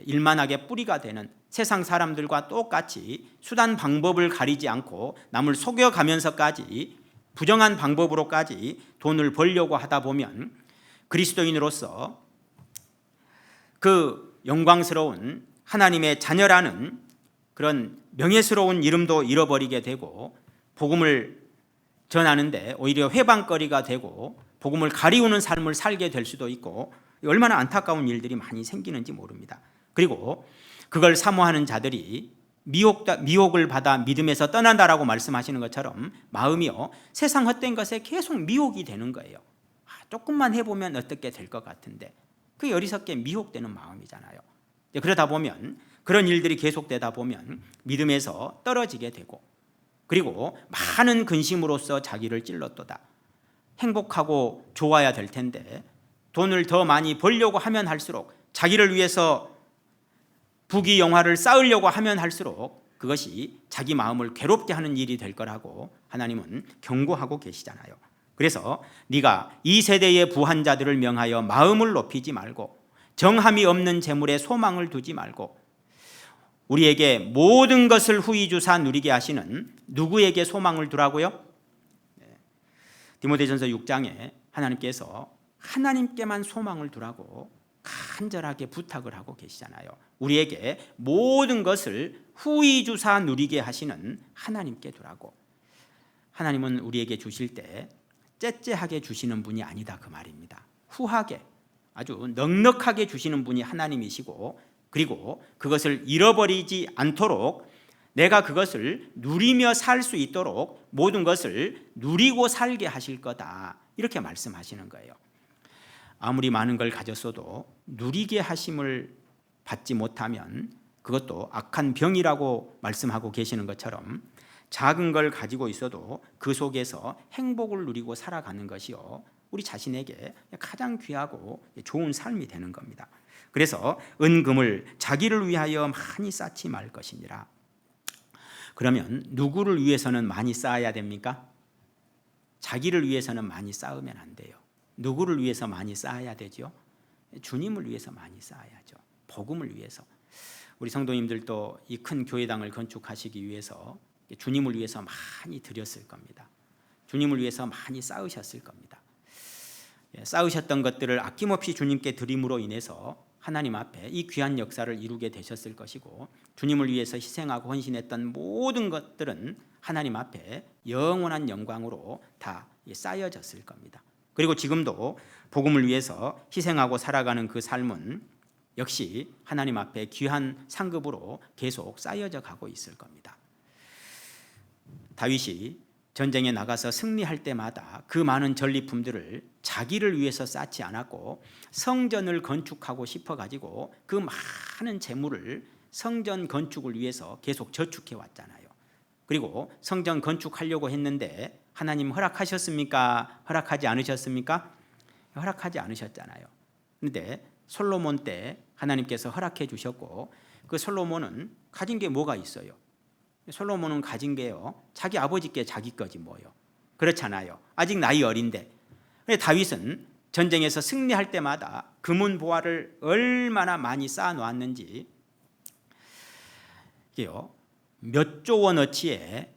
일만하게 뿌리가 되는 세상 사람들과 똑같이 수단 방법을 가리지 않고 남을 속여가면서까지 부정한 방법으로까지 돈을 벌려고 하다 보면 그리스도인으로서 그 영광스러운 하나님의 자녀라는 그런 명예스러운 이름도 잃어버리게 되고 복음을 전하는데 오히려 회방거리가 되고 복음을 가리우는 삶을 살게 될 수도 있고 얼마나 안타까운 일들이 많이 생기는지 모릅니다. 그리고 그걸 사모하는 자들이 미혹을 받아 믿음에서 떠난다라고 말씀하시는 것처럼 마음이요 세상 헛된 것에 계속 미혹이 되는 거예요. 조금만 해보면 어떻게 될 것 같은데 그게 어리석게 미혹되는 마음이잖아요. 그러다 보면 그런 일들이 계속되다 보면 믿음에서 떨어지게 되고 그리고 많은 근심으로써 자기를 찔렀도다. 행복하고 좋아야 될 텐데 돈을 더 많이 벌려고 하면 할수록 자기를 위해서 부귀영화를 쌓으려고 하면 할수록 그것이 자기 마음을 괴롭게 하는 일이 될 거라고 하나님은 경고하고 계시잖아요. 그래서 네가 이 세대의 부한 자들을 명하여 마음을 높이지 말고 정함이 없는 재물에 소망을 두지 말고 우리에게 모든 것을 후히 주사 누리게 하시는 누구에게 소망을 두라고요? 디모데전서 6장에 하나님께서 하나님께만 소망을 두라고 간절하게 부탁을 하고 계시잖아요. 우리에게 모든 것을 후히 주사 누리게 하시는 하나님께 두라고. 하나님은 우리에게 주실 때 째째하게 주시는 분이 아니다 그 말입니다. 후하게 아주 넉넉하게 주시는 분이 하나님이시고 그리고 그것을 잃어버리지 않도록 내가 그것을 누리며 살 수 있도록 모든 것을 누리고 살게 하실 거다 이렇게 말씀하시는 거예요. 아무리 많은 걸 가졌어도 누리게 하심을 받지 못하면 그것도 악한 병이라고 말씀하고 계시는 것처럼 작은 걸 가지고 있어도 그 속에서 행복을 누리고 살아가는 것이요 우리 자신에게 가장 귀하고 좋은 삶이 되는 겁니다. 그래서 은금을 자기를 위하여 많이 쌓지 말 것이니라. 그러면 누구를 위해서는 많이 쌓아야 됩니까? 자기를 위해서는 많이 쌓으면 안 돼요. 누구를 위해서 많이 쌓아야 되죠? 주님을 위해서 많이 쌓아야죠. 복음을 위해서. 우리 성도님들도 이 큰 교회당을 건축하시기 위해서 주님을 위해서 많이 드렸을 겁니다. 주님을 위해서 많이 쌓으셨을 겁니다. 쌓으셨던 것들을 아낌없이 주님께 드림으로 인해서 하나님 앞에 이 귀한 역사를 이루게 되셨을 것이고 주님을 위해서 희생하고 헌신했던 모든 것들은 하나님 앞에 영원한 영광으로 다 쌓여졌을 겁니다. 그리고 지금도 복음을 위해서 희생하고 살아가는 그 삶은 역시 하나님 앞에 귀한 상급으로 계속 쌓여져 가고 있을 겁니다. 다윗이 전쟁에 나가서 승리할 때마다 그 많은 전리품들을 자기를 위해서 쌓지 않았고 성전을 건축하고 싶어 가지고 그 많은 재물을 성전 건축을 위해서 계속 저축해 왔잖아요. 그리고 성전 건축하려고 했는데 하나님 허락하셨습니까? 허락하지 않으셨습니까? 허락하지 않으셨잖아요. 그런데 솔로몬 때 하나님께서 허락해 주셨고 그 솔로몬은 가진 게 뭐가 있어요? 솔로몬은 가진 게요 자기 아버지께 자기 거지 뭐요. 그렇잖아요. 아직 나이 어린데. 다윗은 전쟁에서 승리할 때마다 금은 보화를 얼마나 많이 쌓아 놓았는지 이게요 몇 조 원어치의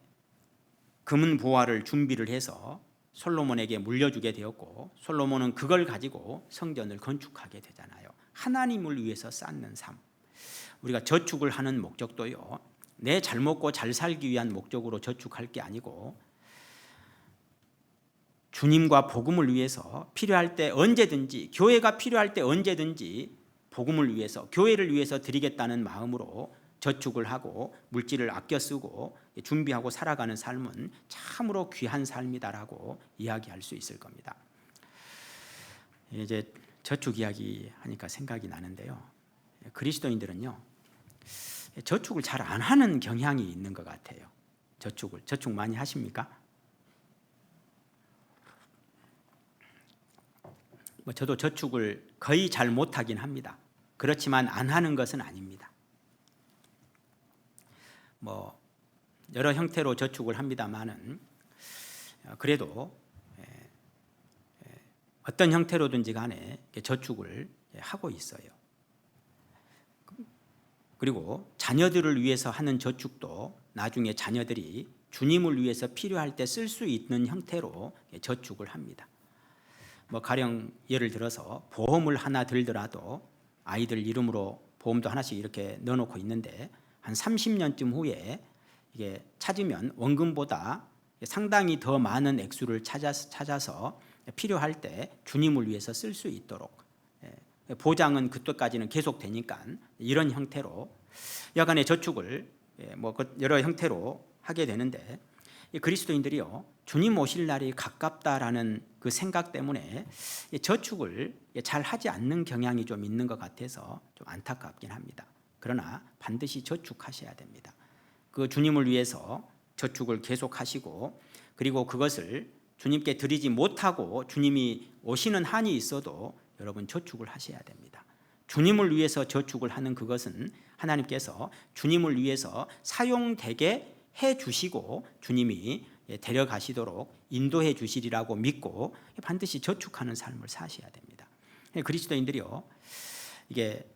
금은 보화를 준비를 해서 솔로몬에게 물려주게 되었고 솔로몬은 그걸 가지고 성전을 건축하게 되잖아요. 하나님을 위해서 쌓는 삶. 우리가 저축을 하는 목적도요 내 잘 먹고 잘 살기 위한 목적으로 저축할 게 아니고 주님과 복음을 위해서 필요할 때 언제든지 교회가 필요할 때 언제든지 복음을 위해서 교회를 위해서 드리겠다는 마음으로 저축을 하고 물질을 아껴 쓰고 준비하고 살아가는 삶은 참으로 귀한 삶이다라고 이야기할 수 있을 겁니다. 이제 저축 이야기 하니까 생각이 나는데요. 그리스도인들은요. 저축을 잘 안 하는 경향이 있는 것 같아요. 저축 많이 하십니까? 저도 저축을 거의 잘 못하긴 합니다. 그렇지만 안 하는 것은 아닙니다. 여러 형태로 저축을 합니다만은 그래도 어떤 형태로든지 간에 저축을 하고 있어요. 그리고 자녀들을 위해서 하는 저축도 나중에 자녀들이 주님을 위해서 필요할 때 쓸 수 있는 형태로 저축을 합니다. 뭐 가령 예를 들어서 보험을 하나 들더라도 아이들 이름으로 보험도 하나씩 이렇게 넣어놓고 있는데 한 30년쯤 후에 이게 찾으면 원금보다 상당히 더 많은 액수를 찾아서 필요할 때 주님을 위해서 쓸 수 있도록 보장은 그때까지는 계속 되니까 이런 형태로 여간의 저축을 뭐 여러 형태로 하게 되는데 그리스도인들이요 주님 오실 날이 가깝다라는 그 생각 때문에 저축을 잘 하지 않는 경향이 좀 있는 것 같아서 좀 안타깝긴 합니다. 그러나 반드시 저축하셔야 됩니다. 그 주님을 위해서 저축을 계속하시고 그리고 그것을 주님께 드리지 못하고 주님이 오시는 한이 있어도 여러분 저축을 하셔야 됩니다. 주님을 위해서 저축을 하는 그것은 하나님께서 주님을 위해서 사용되게 해 주시고 주님이 데려가시도록 인도해 주시리라고 믿고 반드시 저축하는 삶을 사셔야 됩니다. 그리스도인들이요 이게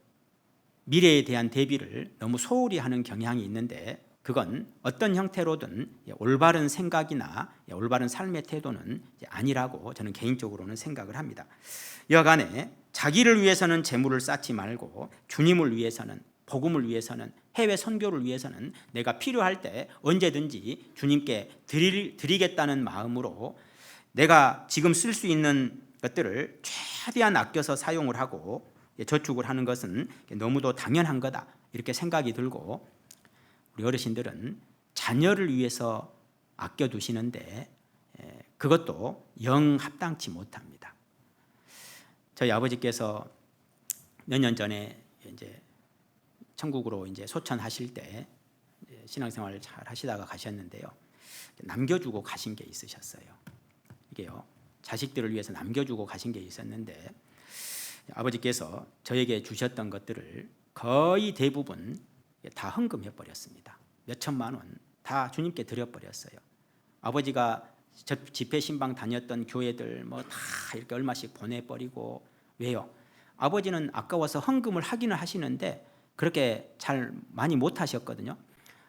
미래에 대한 대비를 너무 소홀히 하는 경향이 있는데 그건 어떤 형태로든 올바른 생각이나 올바른 삶의 태도는 아니라고 저는 개인적으로는 생각을 합니다. 여간에 자기를 위해서는 재물을 쌓지 말고 주님을 위해서는 복음을 위해서는 해외 선교를 위해서는 내가 필요할 때 언제든지 주님께 드리겠다는 마음으로 내가 지금 쓸 수 있는 것들을 최대한 아껴서 사용을 하고 저축을 하는 것은 너무도 당연한 거다 이렇게 생각이 들고 우리 어르신들은 자녀를 위해서 아껴두시는데 그것도 영 합당치 못합니다. 저희 아버지께서 몇 년 전에 이제 천국으로 이제 소천하실 때 신앙생활을 잘 하시다가 가셨는데요. 남겨주고 가신 게 있으셨어요. 이게요. 자식들을 위해서 남겨주고 가신 게 있었는데 아버지께서 저에게 주셨던 것들을 거의 대부분 다 헌금해 버렸습니다. 몇 천만 원 다 주님께 드려 버렸어요. 아버지가 집회 신방 다녔던 교회들 뭐 다 이렇게 얼마씩 보내 버리고 왜요? 아버지는 아까워서 헌금을 하기는 하시는데 그렇게 잘 많이 못 하셨거든요.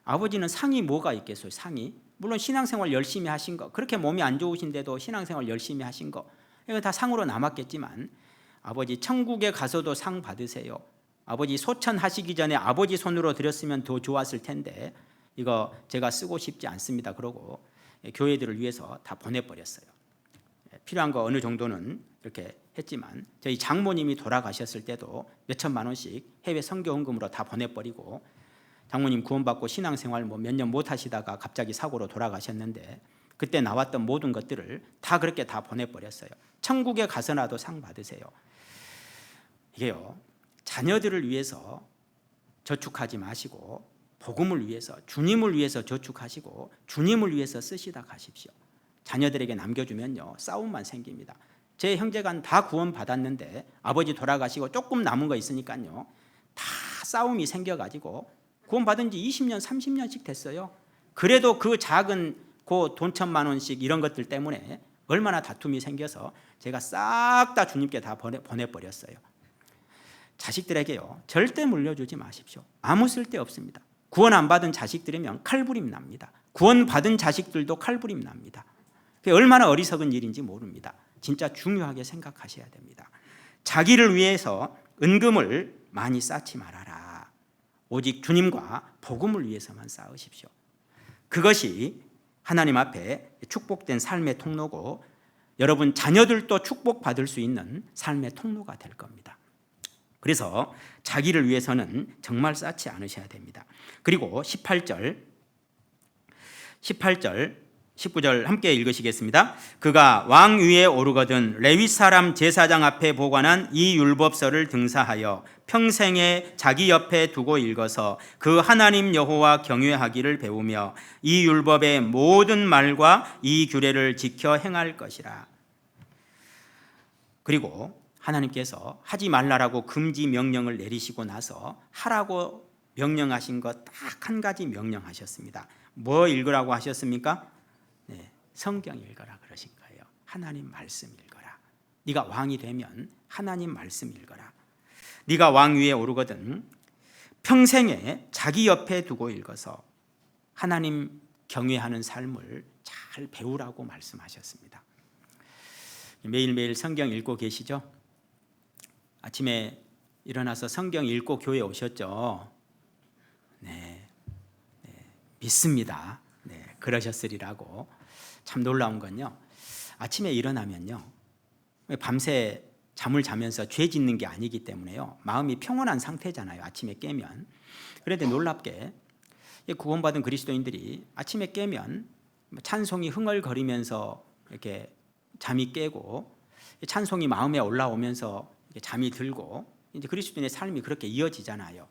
아버지는 상이 뭐가 있겠어요? 상이 물론 신앙생활 열심히 하신 거 그렇게 몸이 안 좋으신데도 신앙생활 열심히 하신 거 이거 다 상으로 남았겠지만 아버지 천국에 가서도 상 받으세요. 아버지 소천하시기 전에 아버지 손으로 드렸으면 더 좋았을 텐데 이거 제가 쓰고 싶지 않습니다. 그러고 교회들을 위해서 다 보내버렸어요. 필요한 거 어느 정도는 이렇게 했지만 저희 장모님이 돌아가셨을 때도 몇 천만 원씩 해외 선교 헌금으로 다 보내버리고 장모님 구원받고 신앙생활 뭐 몇 년 못 하시다가 갑자기 사고로 돌아가셨는데 그때 나왔던 모든 것들을 다 그렇게 다 보내버렸어요. 천국에 가서라도 상 받으세요. 이게요 자녀들을 위해서 저축하지 마시고 복음을 위해서 주님을 위해서 저축하시고 주님을 위해서 쓰시다 가십시오. 자녀들에게 남겨주면요 싸움만 생깁니다. 제 형제간 다 구원 받았는데 아버지 돌아가시고 조금 남은 거 있으니까요 다 싸움이 생겨가지고 구원 받은 지 20년 30년씩 됐어요. 그래도 그 작은 그 돈 1,000만 원씩 이런 것들 때문에 얼마나 다툼이 생겨서 제가 싹 다 주님께 다 보내버렸어요. 자식들에게요 절대 물려주지 마십시오. 아무 쓸데 없습니다. 구원 안 받은 자식들이면 칼부림 납니다. 구원 받은 자식들도 칼부림 납니다. 그게 얼마나 어리석은 일인지 모릅니다. 진짜 중요하게 생각하셔야 됩니다. 자기를 위해서 은금을 많이 쌓지 말아라. 오직 주님과 복음을 위해서만 쌓으십시오. 그것이 하나님 앞에 축복된 삶의 통로고 여러분 자녀들도 축복받을 수 있는 삶의 통로가 될 겁니다. 그래서 자기를 위해서는 정말 쌓지 않으셔야 됩니다. 그리고 18절 19절 함께 읽으시겠습니다. 그가 왕 위에 오르거든 레위 사람 제사장 앞에 보관한 이 율법서를 등사하여 평생에 자기 옆에 두고 읽어서 그 하나님 여호와 경외하기를 배우며 이 율법의 모든 말과 이 규례를 지켜 행할 것이라. 그리고 하나님께서 하지 말라라고 금지 명령을 내리시고 나서 하라고 명령하신 것 딱 한 가지 명령하셨습니다. 뭐 읽으라고 하셨습니까? 네, 성경 읽어라 그러신 거예요. 하나님 말씀 읽어라. 네가 왕이 되면 하나님 말씀 읽어라. 네가 왕 위에 오르거든 평생에 자기 옆에 두고 읽어서 하나님 경외하는 삶을 잘 배우라고 말씀하셨습니다. 매일매일 성경 읽고 계시죠? 아침에 일어나서 성경 읽고 교회 오셨죠? 네, 믿습니다. 그러셨으리라고. 참 놀라운 건요, 아침에 일어나면요, 밤새 잠을 자면서 죄 짓는 게 아니기 때문에요, 마음이 평온한 상태잖아요, 아침에 깨면. 그런데 놀랍게 구원받은 그리스도인들이 아침에 깨면 찬송이 흥얼거리면서 이렇게 잠이 깨고, 찬송이 마음에 올라오면서 잠이 들고, 이제 그리스도인의 삶이 그렇게 이어지잖아요.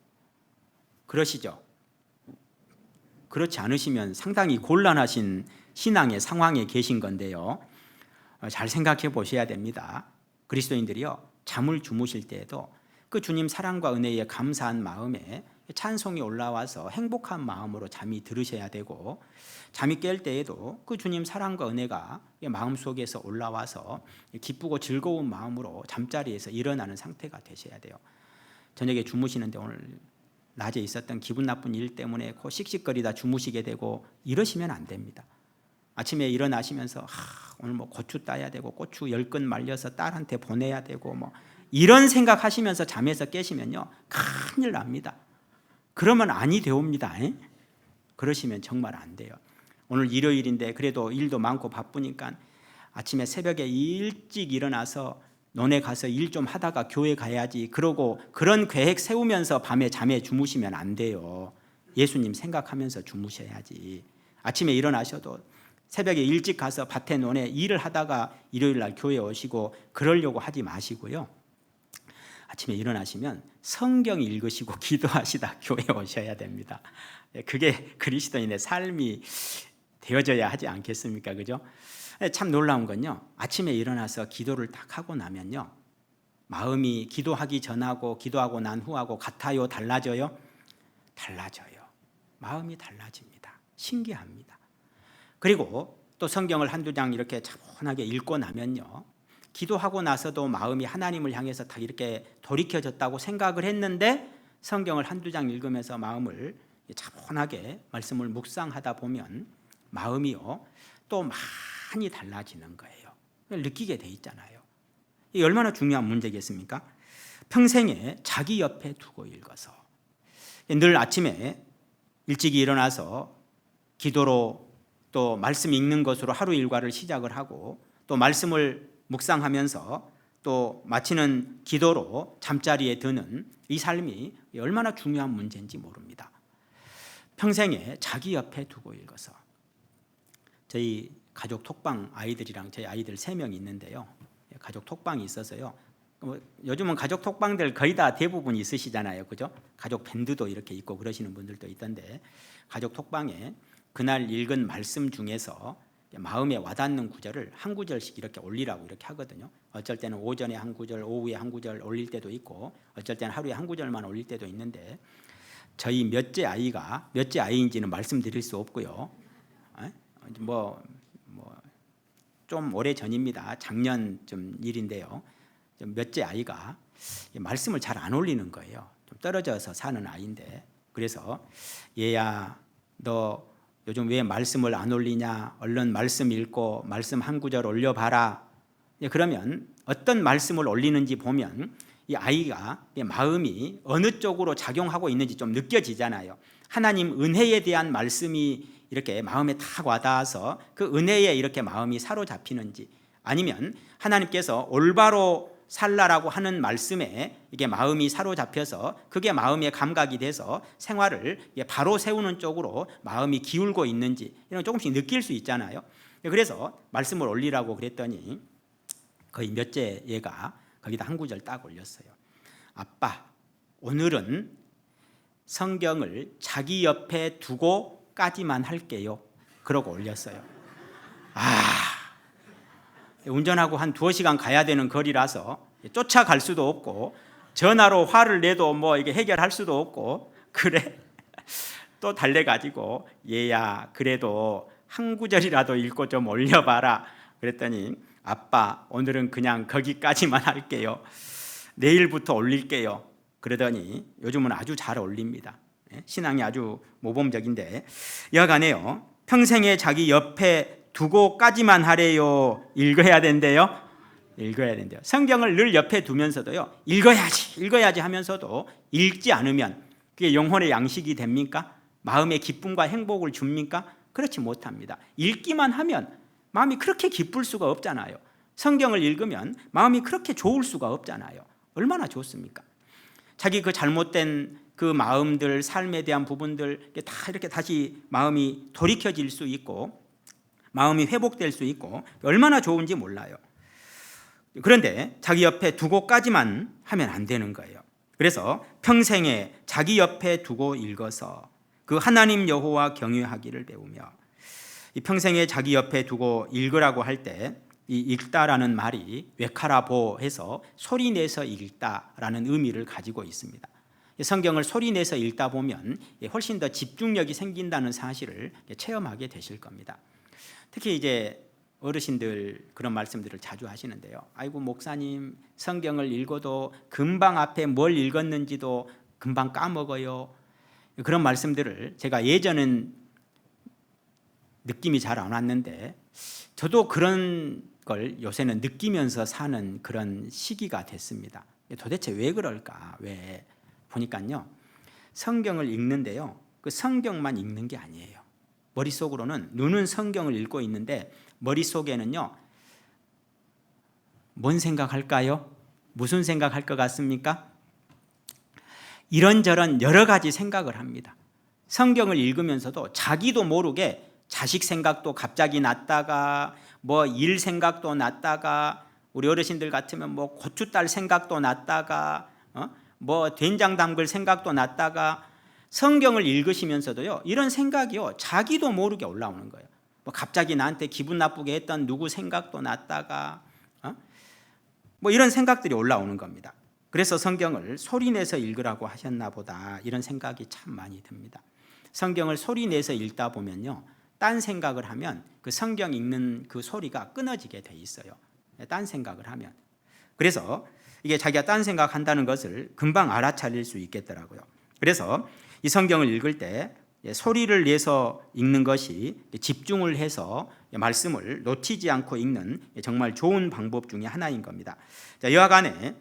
그러시죠? 그렇지 않으시면 상당히 곤란하신 신앙의 상황에 계신 건데요, 잘 생각해 보셔야 됩니다. 그리스도인들이요, 잠을 주무실 때에도 그 주님 사랑과 은혜에 감사한 마음에 찬송이 올라와서 행복한 마음으로 잠이 들으셔야 되고, 잠이 깰 때에도 그 주님 사랑과 은혜가 마음속에서 올라와서 기쁘고 즐거운 마음으로 잠자리에서 일어나는 상태가 되셔야 돼요. 저녁에 주무시는데 오늘 낮에 있었던 기분 나쁜 일 때문에 씩씩거리다 주무시게 되고 이러시면 안 됩니다. 아침에 일어나시면서 오늘 뭐 고추 따야 되고 고추 10근 말려서 딸한테 보내야 되고 뭐 이런 생각하시면서 잠에서 깨시면요, 큰일 납니다. 그러면 아니 되옵니다. 그러시면 정말 안 돼요. 오늘 일요일인데 그래도 일도 많고 바쁘니까 아침에 새벽에 일찍 일어나서 논에 가서 일 좀 하다가 교회 가야지, 그러고 그런 계획 세우면서 밤에 잠에 주무시면 안 돼요. 예수님 생각하면서 주무셔야지. 아침에 일어나셔도 새벽에 일찍 가서 밭에 논에 일을 하다가 일요일 날 교회 오시고 그러려고 하지 마시고요, 아침에 일어나시면 성경 읽으시고 기도하시다 교회 오셔야 됩니다. 그게 그리스도인의 삶이 되어져야 하지 않겠습니까? 그죠? 참 놀라운 건요, 아침에 일어나서 기도를 딱 하고 나면요, 마음이 기도하기 전하고 기도하고 난 후하고 같아요? 달라져요? 달라져요. 마음이 달라집니다. 신기합니다. 그리고 또 성경을 한두 장 이렇게 차분하게 읽고 나면요, 기도하고 나서도 마음이 하나님을 향해서 다 이렇게 돌이켜졌다고 생각을 했는데, 성경을 한두 장 읽으면서 마음을 차분하게 말씀을 묵상하다 보면 마음이요, 또 많이 달라지는 거예요. 느끼게 돼 있잖아요. 이게 얼마나 중요한 문제겠습니까? 평생에 자기 옆에 두고 읽어서, 늘 아침에 일찍 일어나서 기도로 또 말씀 읽는 것으로 하루 일과를 시작을 하고, 또 말씀을 묵상하면서 또 마치는 기도로 잠자리에 드는 이 삶이 얼마나 중요한 문제인지 모릅니다. 평생에 자기 옆에 두고 읽어서. 저희 가족 톡방 아이들이랑 저희 아이들 3명 있는데요, 가족 톡방이 있어서요, 요즘은 가족 톡방들 거의 다 대부분 있으시잖아요, 그죠? 가족 밴드도 이렇게 있고 그러시는 분들도 있던데, 가족 톡방에 그날 읽은 말씀 중에서 마음에 와닿는 구절을 한 구절씩 이렇게 올리라고 이렇게 하거든요. 어쩔 때는 오전에 한 구절, 오후에 한 구절 올릴 때도 있고, 어쩔 때는 하루에 한 구절만 올릴 때도 있는데, 저희 몇째 아이가 몇째 아이인지는 말씀드릴 수 없고요, 좀 오래 전입니다. 작년쯤 일인데요, 몇째 아이가 말씀을 잘 안 올리는 거예요. 좀 떨어져서 사는 아이인데, 그래서 얘야, 너 요즘 왜 말씀을 안 올리냐, 얼른 말씀 읽고 말씀 한 구절 올려봐라. 그러면 어떤 말씀을 올리는지 보면 이 아이가 마음이 어느 쪽으로 작용하고 있는지 좀 느껴지잖아요. 하나님 은혜에 대한 말씀이 이렇게 마음에 탁 와닿아서 그 은혜에 이렇게 마음이 사로잡히는지, 아니면 하나님께서 올바로 살라라고 하는 말씀에 이게 마음이 사로잡혀서 그게 마음의 감각이 돼서 생활을 바로 세우는 쪽으로 마음이 기울고 있는지, 이런 조금씩 느낄 수 있잖아요. 그래서 말씀을 올리라고 그랬더니 거의 몇째 얘가 거기다 한 구절 딱 올렸어요. 아빠, 오늘은 성경을 자기 옆에 두고까지만 할게요. 그러고 올렸어요. 운전하고 한 2시간 가야 되는 거리라서 쫓아갈 수도 없고, 전화로 화를 내도 뭐 이게 해결할 수도 없고, 그래 또 달래가지고 얘야, 그래도 한 구절이라도 읽고 좀 올려봐라 그랬더니 아빠 오늘은 그냥 거기까지만 할게요. 내일부터 올릴게요. 그러더니 요즘은 아주 잘 올립니다. 신앙이 아주 모범적인데 여간에요. 평생에 자기 옆에 두고까지만 하래요. 읽어야 된대요. 읽어야 된대요. 성경을 늘 옆에 두면서도요. 읽어야지 하면서도 읽지 않으면 그게 영혼의 양식이 됩니까? 마음의 기쁨과 행복을 줍니까? 그렇지 못합니다. 읽기만 하면 마음이 그렇게 기쁠 수가 없잖아요. 성경을 읽으면 마음이 그렇게 좋을 수가 없잖아요. 얼마나 좋습니까? 자기 그 잘못된 그 마음들, 삶에 대한 부분들 다 이렇게 다시 마음이 돌이켜질 수 있고 마음이 회복될 수 있고 얼마나 좋은지 몰라요. 그런데 자기 옆에 두고까지만 하면 안 되는 거예요. 그래서 평생에 자기 옆에 두고 읽어서 그 하나님 여호와 경외하기를 배우며, 이 평생에 자기 옆에 두고 읽으라고 할 때 이 읽다라는 말이 웨카라보 해서 소리내서 읽다라는 의미를 가지고 있습니다. 성경을 소리내서 읽다 보면 훨씬 더 집중력이 생긴다는 사실을 체험하게 되실 겁니다. 특히 이제 어르신들 그런 말씀들을 자주 하시는데요. 아이고 목사님, 성경을 읽어도 금방 앞에 뭘 읽었는지도 금방 까먹어요. 그런 말씀들을 제가 예전엔 느낌이 잘 안 왔는데 저도 그런 걸 요새는 느끼면서 사는 그런 시기가 됐습니다. 도대체 왜 그럴까? 왜? 보니까요. 성경을 읽는데요. 그 성경만 읽는 게 아니에요. 머릿속으로는 눈은 성경을 읽고 있는데 머릿속에는요. 뭔 생각할까요? 무슨 생각할 것 같습니까? 이런저런 여러 가지 생각을 합니다. 성경을 읽으면서도 자기도 모르게 자식 생각도 갑자기 났다가 뭐 일 생각도 났다가 우리 어르신들 같으면 뭐 고추 딸 생각도 났다가 뭐 된장 담글 생각도 났다가 성경을 읽으시면서도요. 이런 생각이요. 자기도 모르게 올라오는 거예요. 뭐 갑자기 나한테 기분 나쁘게 했던 누구 생각도 났다가 뭐 이런 생각들이 올라오는 겁니다. 그래서 성경을 소리내서 읽으라고 하셨나 보다 이런 생각이 참 많이 듭니다. 성경을 소리내서 읽다 보면요. 딴 생각을 하면 그 성경 읽는 그 소리가 끊어지게 돼 있어요. 딴 생각을 하면. 그래서 이게 자기가 딴 생각한다는 것을 금방 알아차릴 수 있겠더라고요. 그래서 이 성경을 읽을 때 소리를 내서 읽는 것이 집중을 해서 말씀을 놓치지 않고 읽는 정말 좋은 방법 중에 하나인 겁니다. 여하간에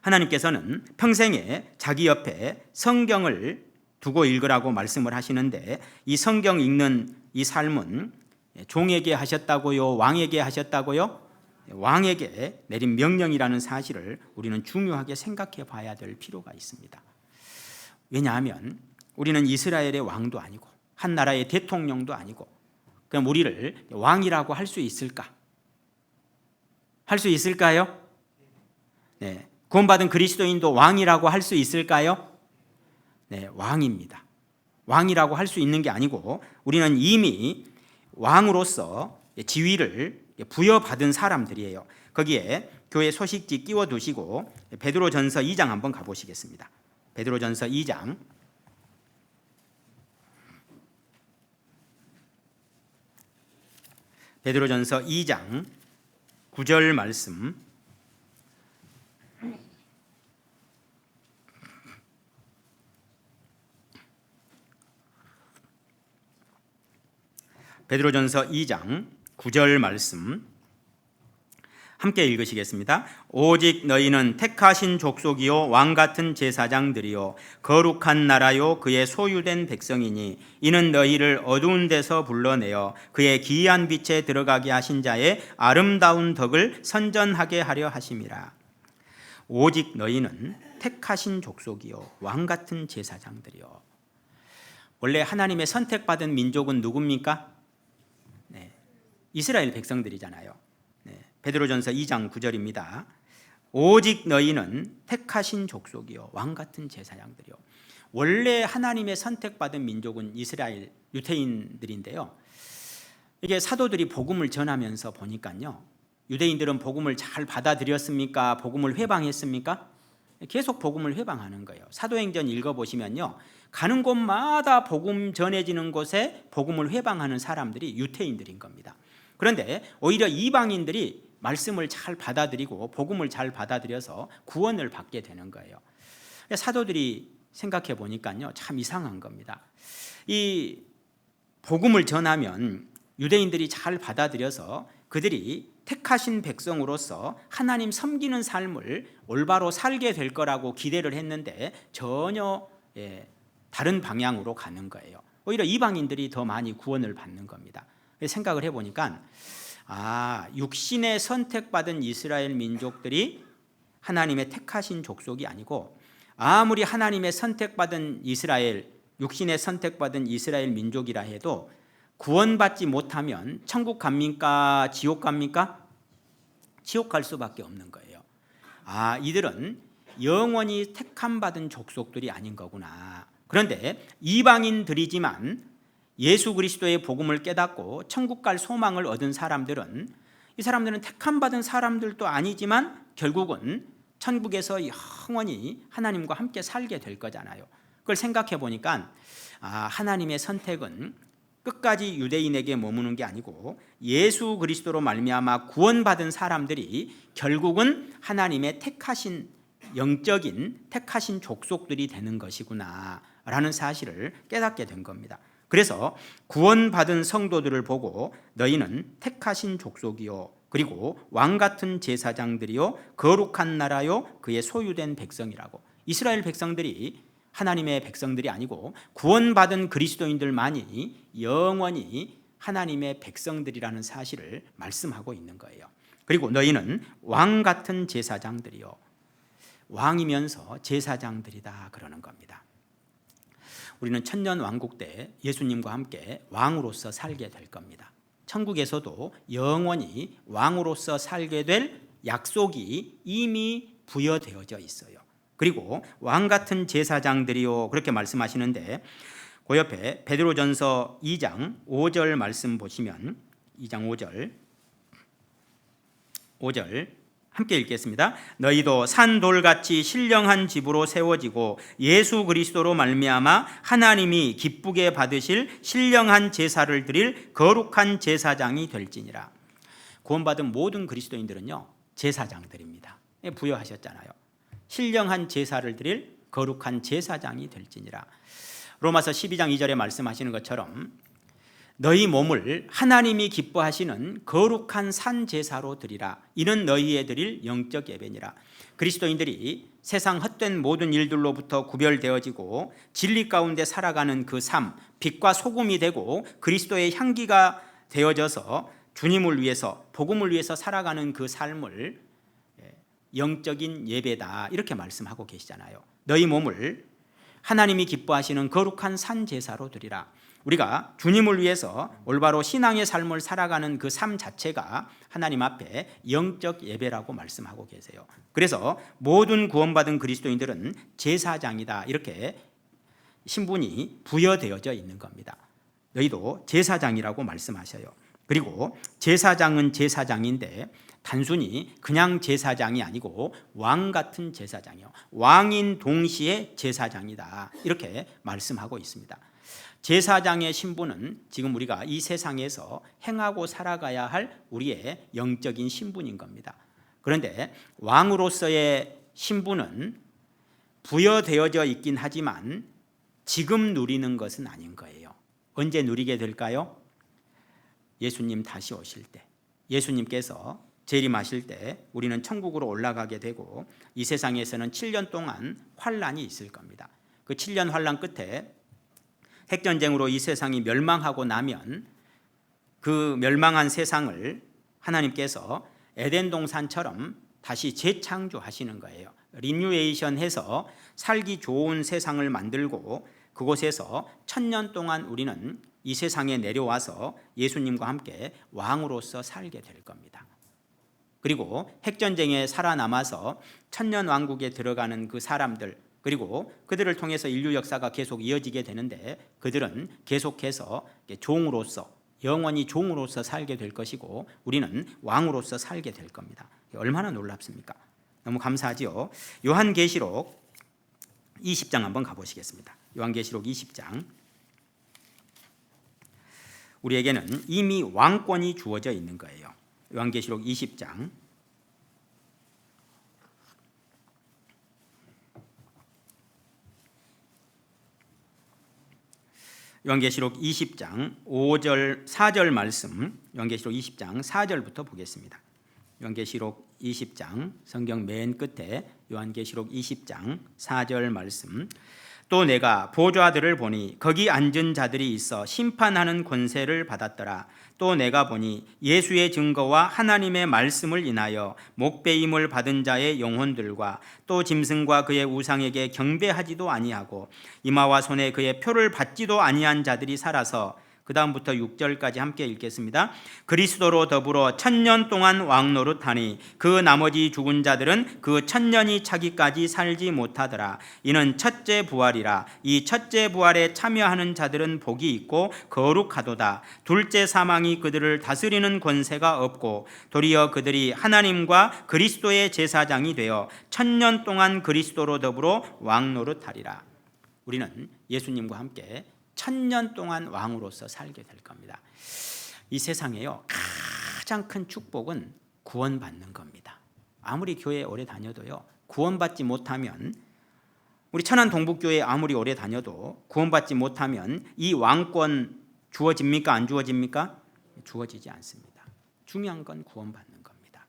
하나님께서는 평생에 자기 옆에 성경을 두고 읽으라고 말씀을 하시는데 이 성경 읽는 이 삶은 종에게 하셨다고요? 왕에게 하셨다고요? 왕에게 내린 명령이라는 사실을 우리는 중요하게 생각해 봐야 될 필요가 있습니다. 왜냐하면 우리는 이스라엘의 왕도 아니고 한 나라의 대통령도 아니고 그럼 우리를 왕이라고 할 수 있을까? 할 수 있을까요? 네. 구원받은 그리스도인도 왕이라고 할 수 있을까요? 네, 왕입니다. 왕이라고 할 수 있는 게 아니고 우리는 이미 왕으로서 지위를 부여받은 사람들이에요. 거기에 교회 소식지 끼워두시고 베드로전서 2장 한번 가보시겠습니다. 베드로전서 2장 베드로전서 2장 9절 말씀 베드로전서 2장 9절 말씀 함께 읽으시겠습니다. 오직 너희는 택하신 족속이요 왕같은 제사장들이요 거룩한 나라요 그의 소유된 백성이니 이는 너희를 어두운 데서 불러내어 그의 기이한 빛에 들어가게 하신 자의 아름다운 덕을 선전하게 하려 하심이라. 오직 너희는 택하신 족속이요 왕같은 제사장들이요. 원래 하나님의 선택받은 민족은 누굽니까? 이스라엘 백성들이잖아요. 베드로전서 2장 9절입니다. 오직 너희는 택하신 족속이요 왕같은 제사장들이요. 원래 하나님의 선택받은 민족은 이스라엘 유대인들인데요. 이게 사도들이 복음을 전하면서 보니까요. 유대인들은 복음을 잘 받아들였습니까? 복음을 회방했습니까? 계속 복음을 회방하는 거예요. 사도행전 읽어보시면요. 가는 곳마다 복음 전해지는 곳에 복음을 회방하는 사람들이 유대인들인 겁니다. 그런데 오히려 이방인들이 말씀을 잘 받아들이고 복음을 잘 받아들여서 구원을 받게 되는 거예요. 사도들이 생각해 보니까요, 참 이상한 겁니다. 이 복음을 전하면 유대인들이 잘 받아들여서 그들이 택하신 백성으로서 하나님 섬기는 삶을 올바로 살게 될 거라고 기대를 했는데 전혀 다른 방향으로 가는 거예요. 오히려 이방인들이 더 많이 구원을 받는 겁니다. 생각을 해보니까 육신의 선택받은 이스라엘 민족들이 하나님의 택하신 족속이 아니고, 아무리 하나님의 선택받은 이스라엘, 육신의 선택받은 이스라엘 민족이라 해도 구원받지 못하면 천국 갑니까? 지옥 갑니까? 지옥 갈 수밖에 없는 거예요. 이들은 영원히 택함받은 족속들이 아닌 거구나. 그런데 이방인들이지만 예수 그리스도의 복음을 깨닫고 천국 갈 소망을 얻은 사람들은, 이 사람들은 택함받은 사람들도 아니지만 결국은 천국에서 영원히 하나님과 함께 살게 될 거잖아요. 그걸 생각해 보니까 하나님의 선택은 끝까지 유대인에게 머무는 게 아니고 예수 그리스도로 말미암아 구원받은 사람들이 결국은 하나님의 택하신 영적인 택하신 족속들이 되는 것이구나 라는 사실을 깨닫게 된 겁니다. 그래서 구원받은 성도들을 보고 너희는 택하신 족속이요, 그리고 왕같은 제사장들이요, 거룩한 나라요, 그의 소유된 백성이라고. 이스라엘 백성들이 하나님의 백성들이 아니고 구원받은 그리스도인들만이 영원히 하나님의 백성들이라는 사실을 말씀하고 있는 거예요. 그리고 너희는 왕같은 제사장들이요, 왕이면서 제사장들이다 그러는 겁니다. 우리는 천년 왕국 때 예수님과 함께 왕으로서 살게 될 겁니다. 천국에서도 영원히 왕으로서 살게 될 약속이 이미 부여되어져 있어요. 그리고 왕같은 제사장들이요 그렇게 말씀하시는데, 그 옆에 베드로전서 2장 5절 말씀 보시면 2장 5절 함께 읽겠습니다. 너희도 산돌같이 신령한 집으로 세워지고 예수 그리스도로 말미암아 하나님이 기쁘게 받으실 신령한 제사를 드릴 거룩한 제사장이 될지니라. 구원받은 모든 그리스도인들은요 제사장들입니다. 부여하셨잖아요. 신령한 제사를 드릴 거룩한 제사장이 될지니라. 로마서 12장 2절에 말씀하시는 것처럼 너희 몸을 하나님이 기뻐하시는 거룩한 산 제사로 드리라. 이는 너희에 드릴 영적 예배니라. 그리스도인들이 세상 헛된 모든 일들로부터 구별되어지고 진리 가운데 살아가는 그 삶, 빛과 소금이 되고 그리스도의 향기가 되어져서 주님을 위해서, 복음을 위해서 살아가는 그 삶을 영적인 예배다 이렇게 말씀하고 계시잖아요. 너희 몸을 하나님이 기뻐하시는 거룩한 산 제사로 드리라. 우리가 주님을 위해서 올바로 신앙의 삶을 살아가는 그 삶 자체가 하나님 앞에 영적 예배라고 말씀하고 계세요. 그래서 모든 구원받은 그리스도인들은 제사장이다 이렇게 신분이 부여되어져 있는 겁니다. 너희도 제사장이라고 말씀하셔요. 그리고 제사장은 제사장인데 단순히 그냥 제사장이 아니고 왕 같은 제사장이요, 왕인 동시에 제사장이다 이렇게 말씀하고 있습니다. 제사장의 신분은 지금 우리가 이 세상에서 행하고 살아가야 할 우리의 영적인 신분인 겁니다. 그런데 왕으로서의 신분은 부여되어져 있긴 하지만 지금 누리는 것은 아닌 거예요. 언제 누리게 될까요? 예수님 다시 오실 때, 예수님께서 재림하실 때 우리는 천국으로 올라가게 되고 이 세상에서는 7년 동안 환란이 있을 겁니다. 그 7년 환란 끝에 핵전쟁으로 이 세상이 멸망하고 나면 그 멸망한 세상을 하나님께서 에덴 동산처럼 다시 재창조하시는 거예요. 리뉴에이션 해서 살기 좋은 세상을 만들고 그곳에서 1000년 동안 우리는 이 세상에 내려와서 예수님과 함께 왕으로서 살게 될 겁니다. 그리고 핵전쟁에 살아남아서 천년 왕국에 들어가는 그 사람들, 그리고 그들을 통해서 인류 역사가 계속 이어지게 되는데 그들은 계속해서 종으로서, 영원히 종으로서 살게 될 것이고 우리는 왕으로서 살게 될 겁니다. 얼마나 놀랍습니까? 너무 감사하지요. 요한계시록 20장 한번 가보시겠습니다. 요한계시록 20장 우리에게는 이미 왕권이 주어져 있는 거예요. 요한계시록 20장 요한계시록 20장 5절 4절 말씀, 요한계시록 20장 4절부터 보겠습니다. 요한계시록 20장 성경 맨 끝에 요한계시록 20장 4절 말씀. 또 내가 보좌들을 보니 거기 앉은 자들이 있어 심판하는 권세를 받았더라. 또 내가 보니 예수의 증거와 하나님의 말씀을 인하여 목배임을 받은 자의 영혼들과 또 짐승과 그의 우상에게 경배하지도 아니하고 이마와 손에 그의 표를 받지도 아니한 자들이 살아서, 그 다음부터 6절까지 함께 읽겠습니다. 그리스도로 더불어 1000년 동안 왕노릇하니 그 나머지 죽은 자들은 그 1000년이 차기까지 살지 못하더라. 이는 첫째 부활이라. 이 첫째 부활에 참여하는 자들은 복이 있고 거룩하도다. 둘째 사망이 그들을 다스리는 권세가 없고 도리어 그들이 하나님과 그리스도의 제사장이 되어 1000년 동안 그리스도로 더불어 왕노릇하리라. 우리는 예수님과 함께 1000년 동안 왕으로서 살게 될 겁니다. 이 세상에요, 가장 큰 축복은 구원받는 겁니다. 아무리 교회에 오래 다녀도요, 구원받지 못하면, 우리 천안 동북교회에 아무리 오래 다녀도 구원받지 못하면 이 왕권 주어집니까? 안 주어집니까? 주어지지 않습니다. 중요한 건 구원받는 겁니다.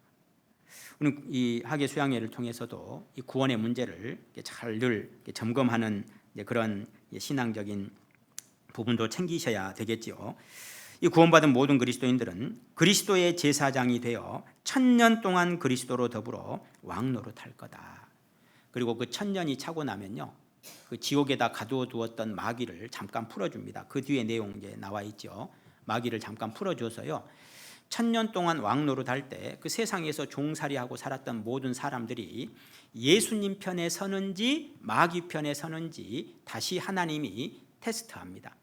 우리 이 학예 수양회를 통해서도 이 구원의 문제를 잘 늘 점검하는 그런 신앙적인 부분도 챙기셔야 되겠지요. 이 구원받은 모든 그리스도인들은 그리스도의 제사장이 되어 1000년 동안 그리스도로 더불어 왕노릇할 거다. 그리고 그 1000년이 차고 나면요, 그 지옥에다 가두어 두었던 마귀를 잠깐 풀어줍니다. 그 뒤에 내용 이제 나와 있죠. 마귀를 잠깐 풀어줘서요, 1000년 동안 왕노릇할 때 그 세상에서 종살이하고 살았던 모든 사람들이 예수님 편에 서는지 마귀 편에 서는지 다시 하나님이 테스트합니다.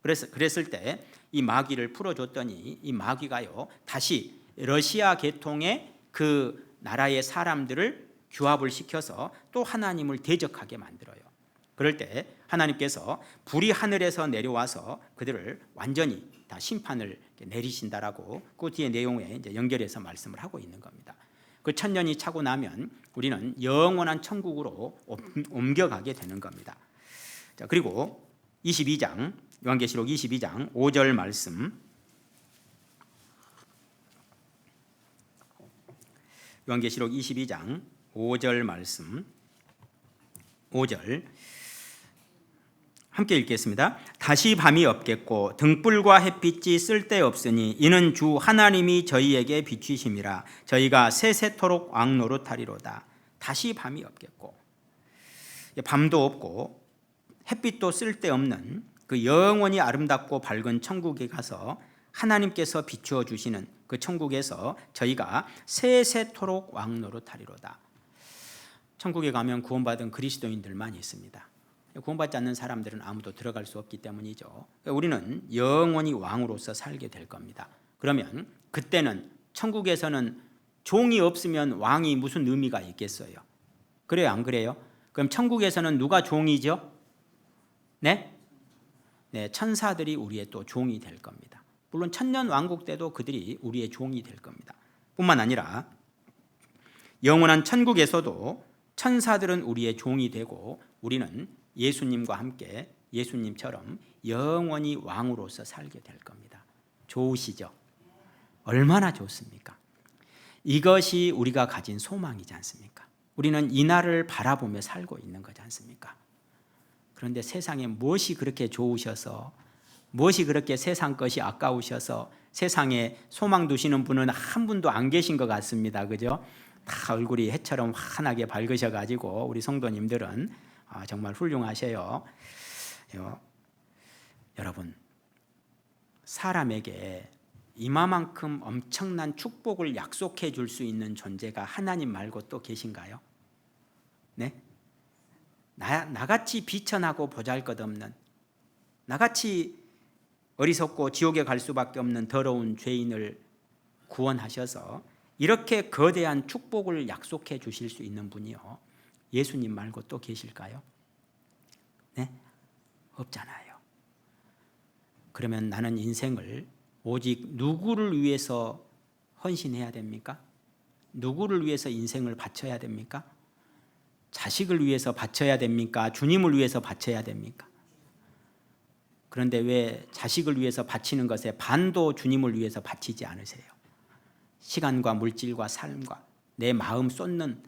그랬을 때 이 마귀를 풀어줬더니 이 마귀가요, 다시 러시아 계통의 그 나라의 사람들을 규합을 시켜서 또 하나님을 대적하게 만들어요. 그럴 때 하나님께서 불이 하늘에서 내려와서 그들을 완전히 다 심판을 내리신다라고 그 뒤에 내용에 이제 연결해서 말씀을 하고 있는 겁니다. 그 1000년이 차고 나면 우리는 영원한 천국으로 옮겨가게 되는 겁니다. 자, 그리고 22장, 요한계시록 22장 5절 말씀. 요한계시록 22장 5절 말씀. 5절 함께 읽겠습니다. 다시 밤이 없겠고 등불과 햇빛이 쓸데없으니 이는 주 하나님이 저희에게 비추심이라. 저희가 세세토록 왕노릇하리로다. 다시 밤이 없겠고, 밤도 없고 햇빛도 쓸데없는 그 영원히 아름답고 밝은 천국에 가서 하나님께서 비추어 주시는 그 천국에서 저희가 세세토록 왕노릇하리로다. 천국에 가면 구원받은 그리스도인들만 있습니다. 구원받지 않는 사람들은 아무도 들어갈 수 없기 때문이죠. 우리는 영원히 왕으로서 살게 될 겁니다. 그러면 그때는 천국에서는 종이 없으면 왕이 무슨 의미가 있겠어요? 그래요, 안 그래요? 그럼 천국에서는 누가 종이죠? 네? 네, 천사들이 우리의 또 종이 될 겁니다. 물론 천년 왕국 때도 그들이 우리의 종이 될 겁니다. 뿐만 아니라 영원한 천국에서도 천사들은 우리의 종이 되고 우리는 예수님과 함께 예수님처럼 영원히 왕으로서 살게 될 겁니다. 좋으시죠? 얼마나 좋습니까? 이것이 우리가 가진 소망이지 않습니까? 우리는 이 날을 바라보며 살고 있는 거지 않습니까? 그런데 세상에 무엇이 그렇게 좋으셔서, 무엇이 그렇게 세상 것이 아까우셔서 세상에 소망 두시는 분은 한 분도 안 계신 것 같습니다. 그죠? 다 얼굴이 해처럼 환하게 밝으셔가지고 우리 성도님들은 정말 훌륭하셔요. 여러분, 사람에게 이마만큼 엄청난 축복을 약속해 줄 수 있는 존재가 하나님 말고 또 계신가요? 네? 나같이 비천하고 보잘것없는, 나같이 어리석고 지옥에 갈 수밖에 없는 더러운 죄인을 구원하셔서 이렇게 거대한 축복을 약속해 주실 수 있는 분이요, 예수님 말고 또 계실까요? 네? 없잖아요. 그러면 나는 인생을 오직 누구를 위해서 헌신해야 됩니까? 누구를 위해서 인생을 바쳐야 됩니까? 자식을 위해서 바쳐야 됩니까? 주님을 위해서 바쳐야 됩니까? 그런데 왜 자식을 위해서 바치는 것에 반도 주님을 위해서 바치지 않으세요? 시간과 물질과 삶과 내 마음 쏟는,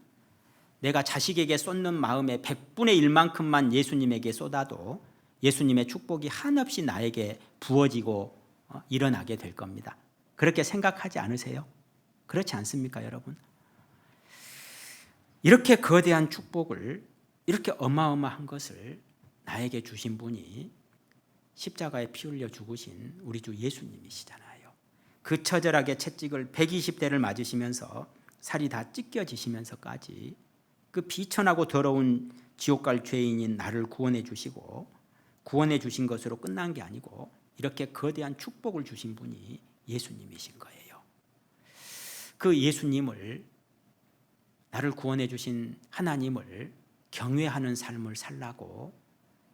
내가 자식에게 쏟는 마음의 100분의 1만큼만 예수님에게 쏟아도 예수님의 축복이 한없이 나에게 부어지고 일어나게 될 겁니다. 그렇게 생각하지 않으세요? 그렇지 않습니까, 여러분? 이렇게 거대한 축복을, 이렇게 어마어마한 것을 나에게 주신 분이 십자가에 피 흘려 죽으신 우리 주 예수님이시잖아요. 그 처절하게 채찍을 120대를 맞으시면서 살이 다 찢겨지시면서까지 그 비천하고 더러운 지옥 갈 죄인인 나를 구원해 주시고, 구원해 주신 것으로 끝난 게 아니고 이렇게 거대한 축복을 주신 분이 예수님이신 거예요. 그 예수님을, 나를 구원해 주신 하나님을 경외하는 삶을 살라고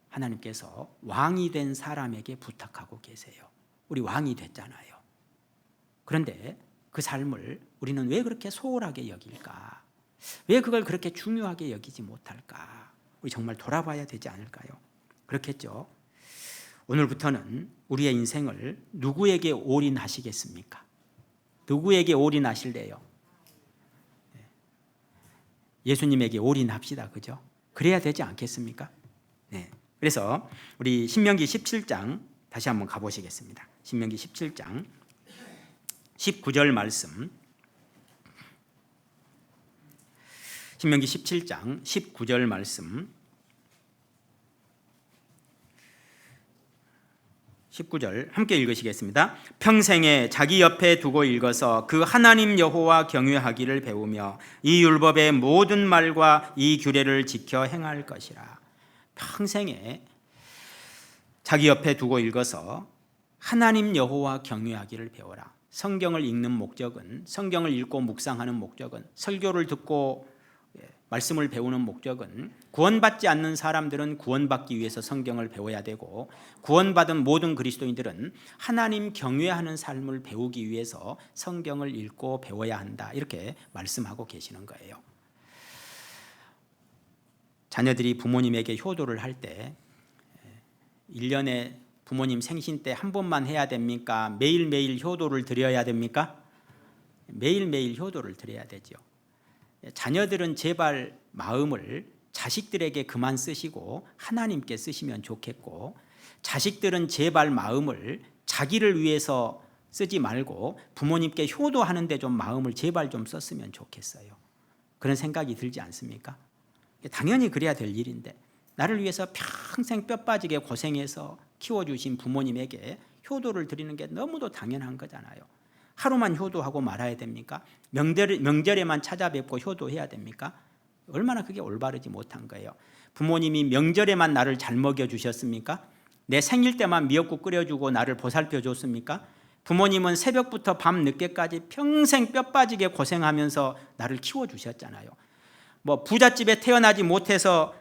하나님께서 왕이 된 사람에게 부탁하고 계세요. 우리 왕이 됐잖아요. 그런데 그 삶을 우리는 왜 그렇게 소홀하게 여길까? 왜 그걸 그렇게 중요하게 여기지 못할까? 우리 정말 돌아봐야 되지 않을까요? 그렇겠죠. 오늘부터는 우리의 인생을 누구에게 올인하시겠습니까? 누구에게 올인하실래요? 예수님에게 올인합시다. 그죠? 그래야 되지 않겠습니까? 네. 그래서 우리 신명기 17장 다시 한번 가보시겠습니다. 신명기 17장 19절 말씀. 신명기 17장 19절 말씀. 19절 함께 읽으시겠습니다. 평생에 자기 옆에 두고 읽어서 그 하나님 여호와 경외하기를 배우며 이 율법의 모든 말과 이 규례를 지켜 행할 것이라. 평생에 자기 옆에 두고 읽어서 하나님 여호와 경외하기를 배워라. 성경을 읽는 목적은, 성경을 읽고 묵상하는 목적은, 설교를 듣고 말씀을 배우는 목적은, 구원받지 않는 사람들은 구원받기 위해서 성경을 배워야 되고, 구원받은 모든 그리스도인들은 하나님 경외하는 삶을 배우기 위해서 성경을 읽고 배워야 한다. 이렇게 말씀하고 계시는 거예요. 자녀들이 부모님에게 효도를 할 때 1년에 부모님 생신 때 한 번만 해야 됩니까? 매일매일 효도를 드려야 됩니까? 매일매일 효도를 드려야 되죠. 자녀들은 제발 마음을 자식들에게 그만 쓰시고 하나님께 쓰시면 좋겠고, 자식들은 제발 마음을 자기를 위해서 쓰지 말고 부모님께 효도하는데 좀 마음을 제발 좀 썼으면 좋겠어요. 그런 생각이 들지 않습니까? 당연히 그래야 될 일인데, 나를 위해서 평생 뼈 빠지게 고생해서 키워주신 부모님에게 효도를 드리는 게 너무도 당연한 거잖아요. 하루만 효도하고 말아야 됩니까? 명절에만 찾아뵙고 효도해야 됩니까? 얼마나 그게 올바르지 못한 거예요. 부모님이 명절에만 나를 잘 먹여주셨습니까? 내 생일 때만 미역국 끓여주고 나를 보살펴줬습니까? 부모님은 새벽부터 밤 늦게까지 평생 뼈 빠지게 고생하면서 나를 키워주셨잖아요. 뭐 부잣집에 태어나지 못해서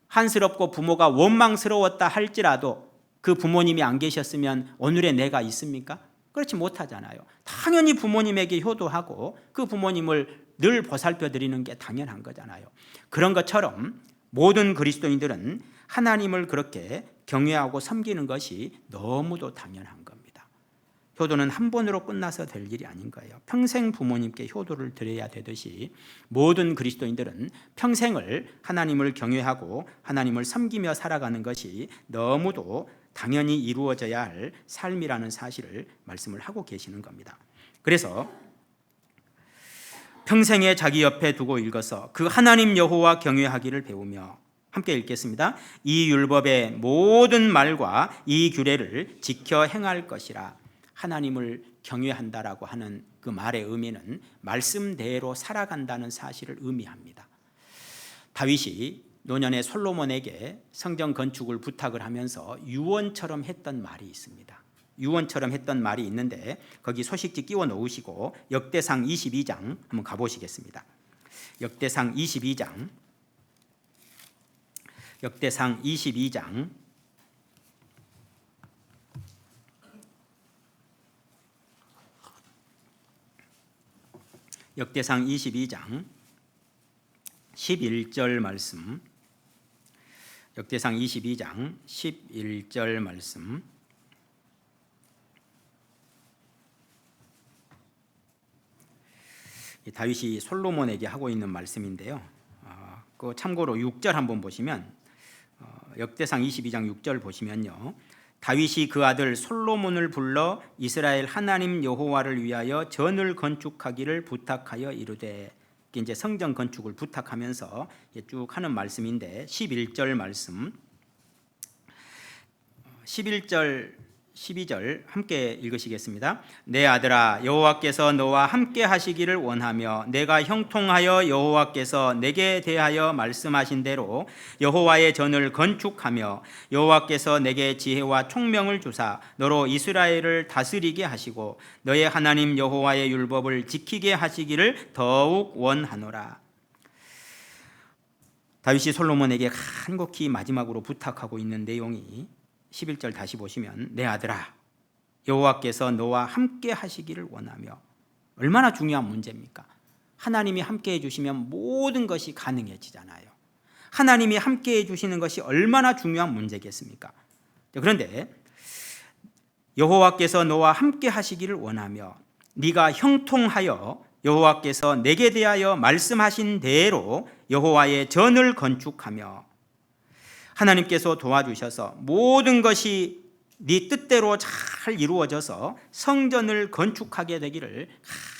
한스럽고 부모가 원망스러웠다 할지라도 그 부모님이 안 계셨으면 오늘의 내가 있습니까? 그렇지 못하잖아요. 당연히 부모님에게 효도하고 그 부모님을 늘 보살펴 드리는 게 당연한 거잖아요. 그런 것처럼 모든 그리스도인들은 하나님을 그렇게 경외하고 섬기는 것이 너무도 당연한 겁니다. 효도는 한 번으로 끝나서 될 일이 아닌 거예요. 평생 부모님께 효도를 드려야 되듯이 모든 그리스도인들은 평생을 하나님을 경외하고 하나님을 섬기며 살아가는 것이 너무도 당연히 이루어져야 할 삶이라는 사실을 말씀을 하고 계시는 겁니다. 그래서 평생에 자기 옆에 두고 읽어서 그 하나님 여호와 경외하기를 배우며, 함께 읽겠습니다. 이 율법의 모든 말과 이 규례를 지켜 행할 것이라. 하나님을 경외한다라고 하는 그 말의 의미는 말씀대로 살아간다는 사실을 의미합니다. 다윗이 노년의 솔로몬에게 성전 건축을 부탁을 하면서 유언처럼 했던 말이 있습니다. 유언처럼 했던 말이 있는데 거기 소식지 끼워 놓으시고 역대상 22장 한번 가보시겠습니다. 역대상 22장 역대상 22장 11절 말씀, 역대상 22장 11절 말씀. 다윗이 솔로몬에게 하고 있는 말씀인데요. 그 참고로 6절 한번 보시면, 역대상 22장 6절 보시면요, 다윗이 그 아들 솔로몬을 불러 이스라엘 하나님 여호와를 위하여 전을 건축하기를 부탁하여 이르되, 이제 성전 건축을 부탁하면서 쭉 하는 말씀인데, 11절 말씀, 11절 12절 함께 읽으시겠습니다. 내 아들아, 여호와께서 너와 함께 하시기를 원하며 내가 형통하여 여호와께서 내게 대하여 말씀하신 대로 여호와의 전을 건축하며 여호와께서 내게 지혜와 총명을 주사 너로 이스라엘을 다스리게 하시고 너의 하나님 여호와의 율법을 지키게 하시기를 더욱 원하노라. 다윗이 솔로몬에게 간곡히 마지막으로 부탁하고 있는 내용이 11절 다시 보시면, 내 아들아, 여호와께서 너와 함께 하시기를 원하며. 얼마나 중요한 문제입니까? 하나님이 함께 해주시면 모든 것이 가능해지잖아요. 하나님이 함께 해주시는 것이 얼마나 중요한 문제겠습니까? 그런데 여호와께서 너와 함께 하시기를 원하며 네가 형통하여 여호와께서 내게 대하여 말씀하신 대로 여호와의 전을 건축하며, 하나님께서 도와주셔서 모든 것이 네 뜻대로 잘 이루어져서 성전을 건축하게 되기를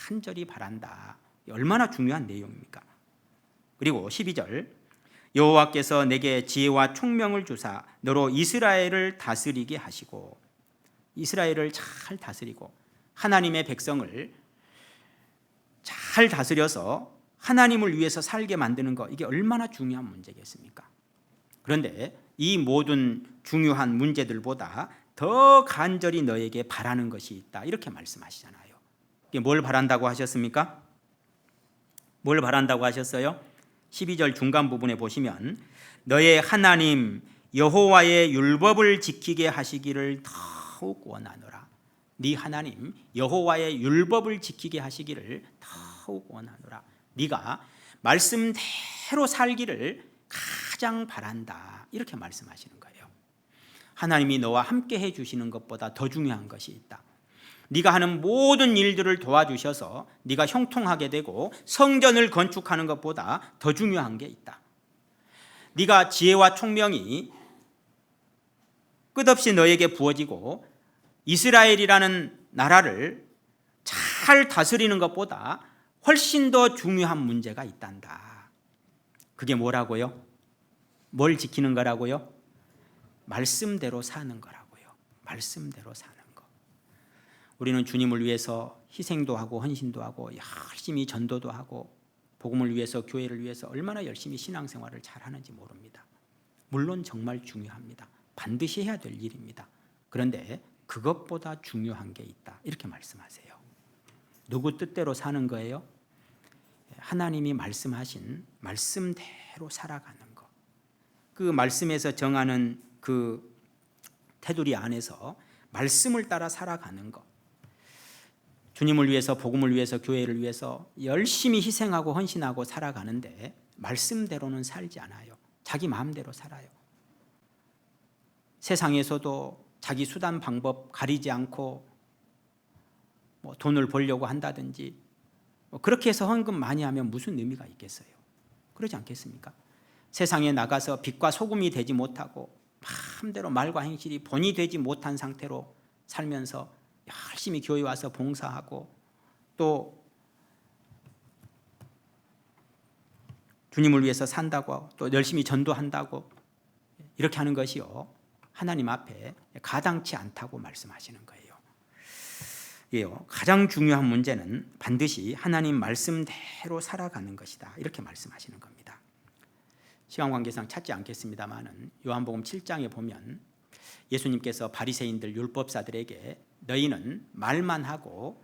간절히 바란다. 얼마나 중요한 내용입니까? 그리고 12절, 여호와께서 내게 지혜와 총명을 주사 너로 이스라엘을 다스리게 하시고. 이스라엘을 잘 다스리고 하나님의 백성을 잘 다스려서 하나님을 위해서 살게 만드는 것, 이게 얼마나 중요한 문제겠습니까? 그런데 이 모든 중요한 문제들보다 더 간절히 너에게 바라는 것이 있다, 이렇게 말씀하시잖아요. 이게 뭘 바란다고 하셨습니까? 뭘 바란다고 하셨어요? 12절 중간 부분에 보시면, 너의 하나님 여호와의 율법을 지키게 하시기를 더욱 원하노라. 네 하나님 여호와의 율법을 지키게 하시기를 더욱 원하노라. 네가 말씀대로 살기를 가장 바란다, 이렇게 말씀하시는 거예요. 하나님이 너와 함께 해주시는 것보다 더 중요한 것이 있다. 네가 하는 모든 일들을 도와주셔서 네가 형통하게 되고 성전을 건축하는 것보다 더 중요한 게 있다. 네가 지혜와 총명이 끝없이 너에게 부어지고 이스라엘이라는 나라를 잘 다스리는 것보다 훨씬 더 중요한 문제가 있단다. 그게 뭐라고요? 뭘 지키는 거라고요? 말씀대로 사는 거라고요. 말씀대로 사는 거. 우리는 주님을 위해서 희생도 하고 헌신도 하고 열심히 전도도 하고 복음을 위해서, 교회를 위해서 얼마나 열심히 신앙생활을 잘하는지 모릅니다. 물론 정말 중요합니다. 반드시 해야 될 일입니다. 그런데 그것보다 중요한 게 있다, 이렇게 말씀하세요. 누구 뜻대로 사는 거예요? 하나님이 말씀하신 말씀대로 살아가는 것. 그 말씀에서 정하는 그 테두리 안에서 말씀을 따라 살아가는 것. 주님을 위해서, 복음을 위해서, 교회를 위해서 열심히 희생하고 헌신하고 살아가는데 말씀대로는 살지 않아요. 자기 마음대로 살아요. 세상에서도 자기 수단 방법 가리지 않고 돈을 벌려고 한다든지, 그렇게 해서 헌금 많이 하면 무슨 의미가 있겠어요? 그러지 않겠습니까? 세상에 나가서 빛과 소금이 되지 못하고 마음대로 말과 행실이 본이 되지 못한 상태로 살면서 열심히 교회 와서 봉사하고 또 주님을 위해서 산다고, 또 열심히 전도한다고, 이렇게 하는 것이요, 하나님 앞에 가당치 않다고 말씀하시는 거예요. 가장 중요한 문제는 반드시 하나님 말씀대로 살아가는 것이다, 이렇게 말씀하시는 겁니다. 시간 관계상 찾지 않겠습니다만은 요한복음 7장에 보면 예수님께서 바리새인들 율법사들에게 너희는 말만 하고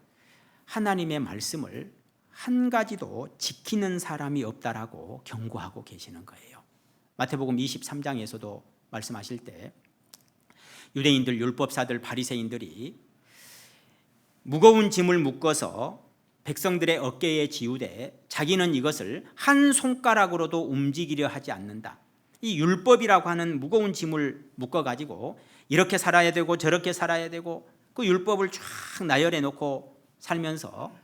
하나님의 말씀을 한 가지도 지키는 사람이 없다라고 경고하고 계시는 거예요. 마태복음 23장에서도 말씀하실 때 유대인들 율법사들 바리새인들이 무거운 짐을 묶어서 백성들의 어깨에 지우되 자기는 이것을 한 손가락으로도 움직이려 하지 않는다. 이 율법이라고 하는 무거운 짐을 묶어가지고 이렇게 살아야 되고 저렇게 살아야 되고 그 율법을 쫙 나열해 놓고 살면서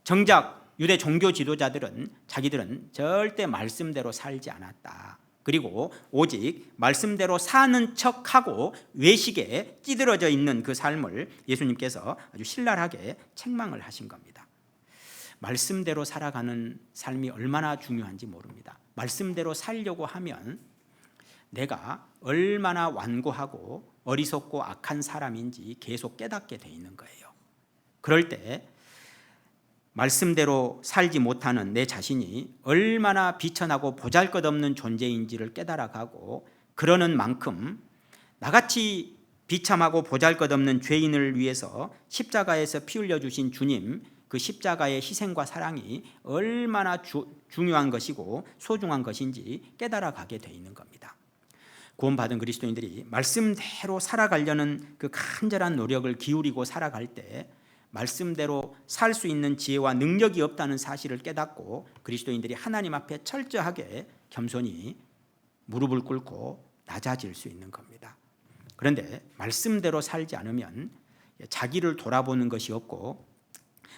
정작 유대 종교 지도자들은 자기들은 절대 말씀대로 살지 않았다. 그리고 오직 말씀대로 사는 척하고 외식에 찌들어져 있는 그 삶을 예수님께서 아주 신랄하게 책망을 하신 겁니다. 말씀대로 살아가는 삶이 얼마나 중요한지 모릅니다. 말씀대로 살려고 하면 내가 얼마나 완고하고 어리석고 악한 사람인지 계속 깨닫게 돼 있는 거예요. 그럴 때 말씀대로 살지 못하는 내 자신이 얼마나 비천하고 보잘것없는 존재인지를 깨달아가고 그러는 만큼 나같이 비참하고 보잘것없는 죄인을 위해서 십자가에서 피 흘려주신 주님, 그 십자가의 희생과 사랑이 얼마나 중요한 것이고 소중한 것인지 깨달아가게 돼 있는 겁니다. 구원받은 그리스도인들이 말씀대로 살아가려는 그 간절한 노력을 기울이고 살아갈 때 말씀대로 살 수 있는 지혜와 능력이 없다는 사실을 깨닫고 그리스도인들이 하나님 앞에 철저하게 겸손히 무릎을 꿇고 낮아질 수 있는 겁니다. 그런데 말씀대로 살지 않으면 자기를 돌아보는 것이 없고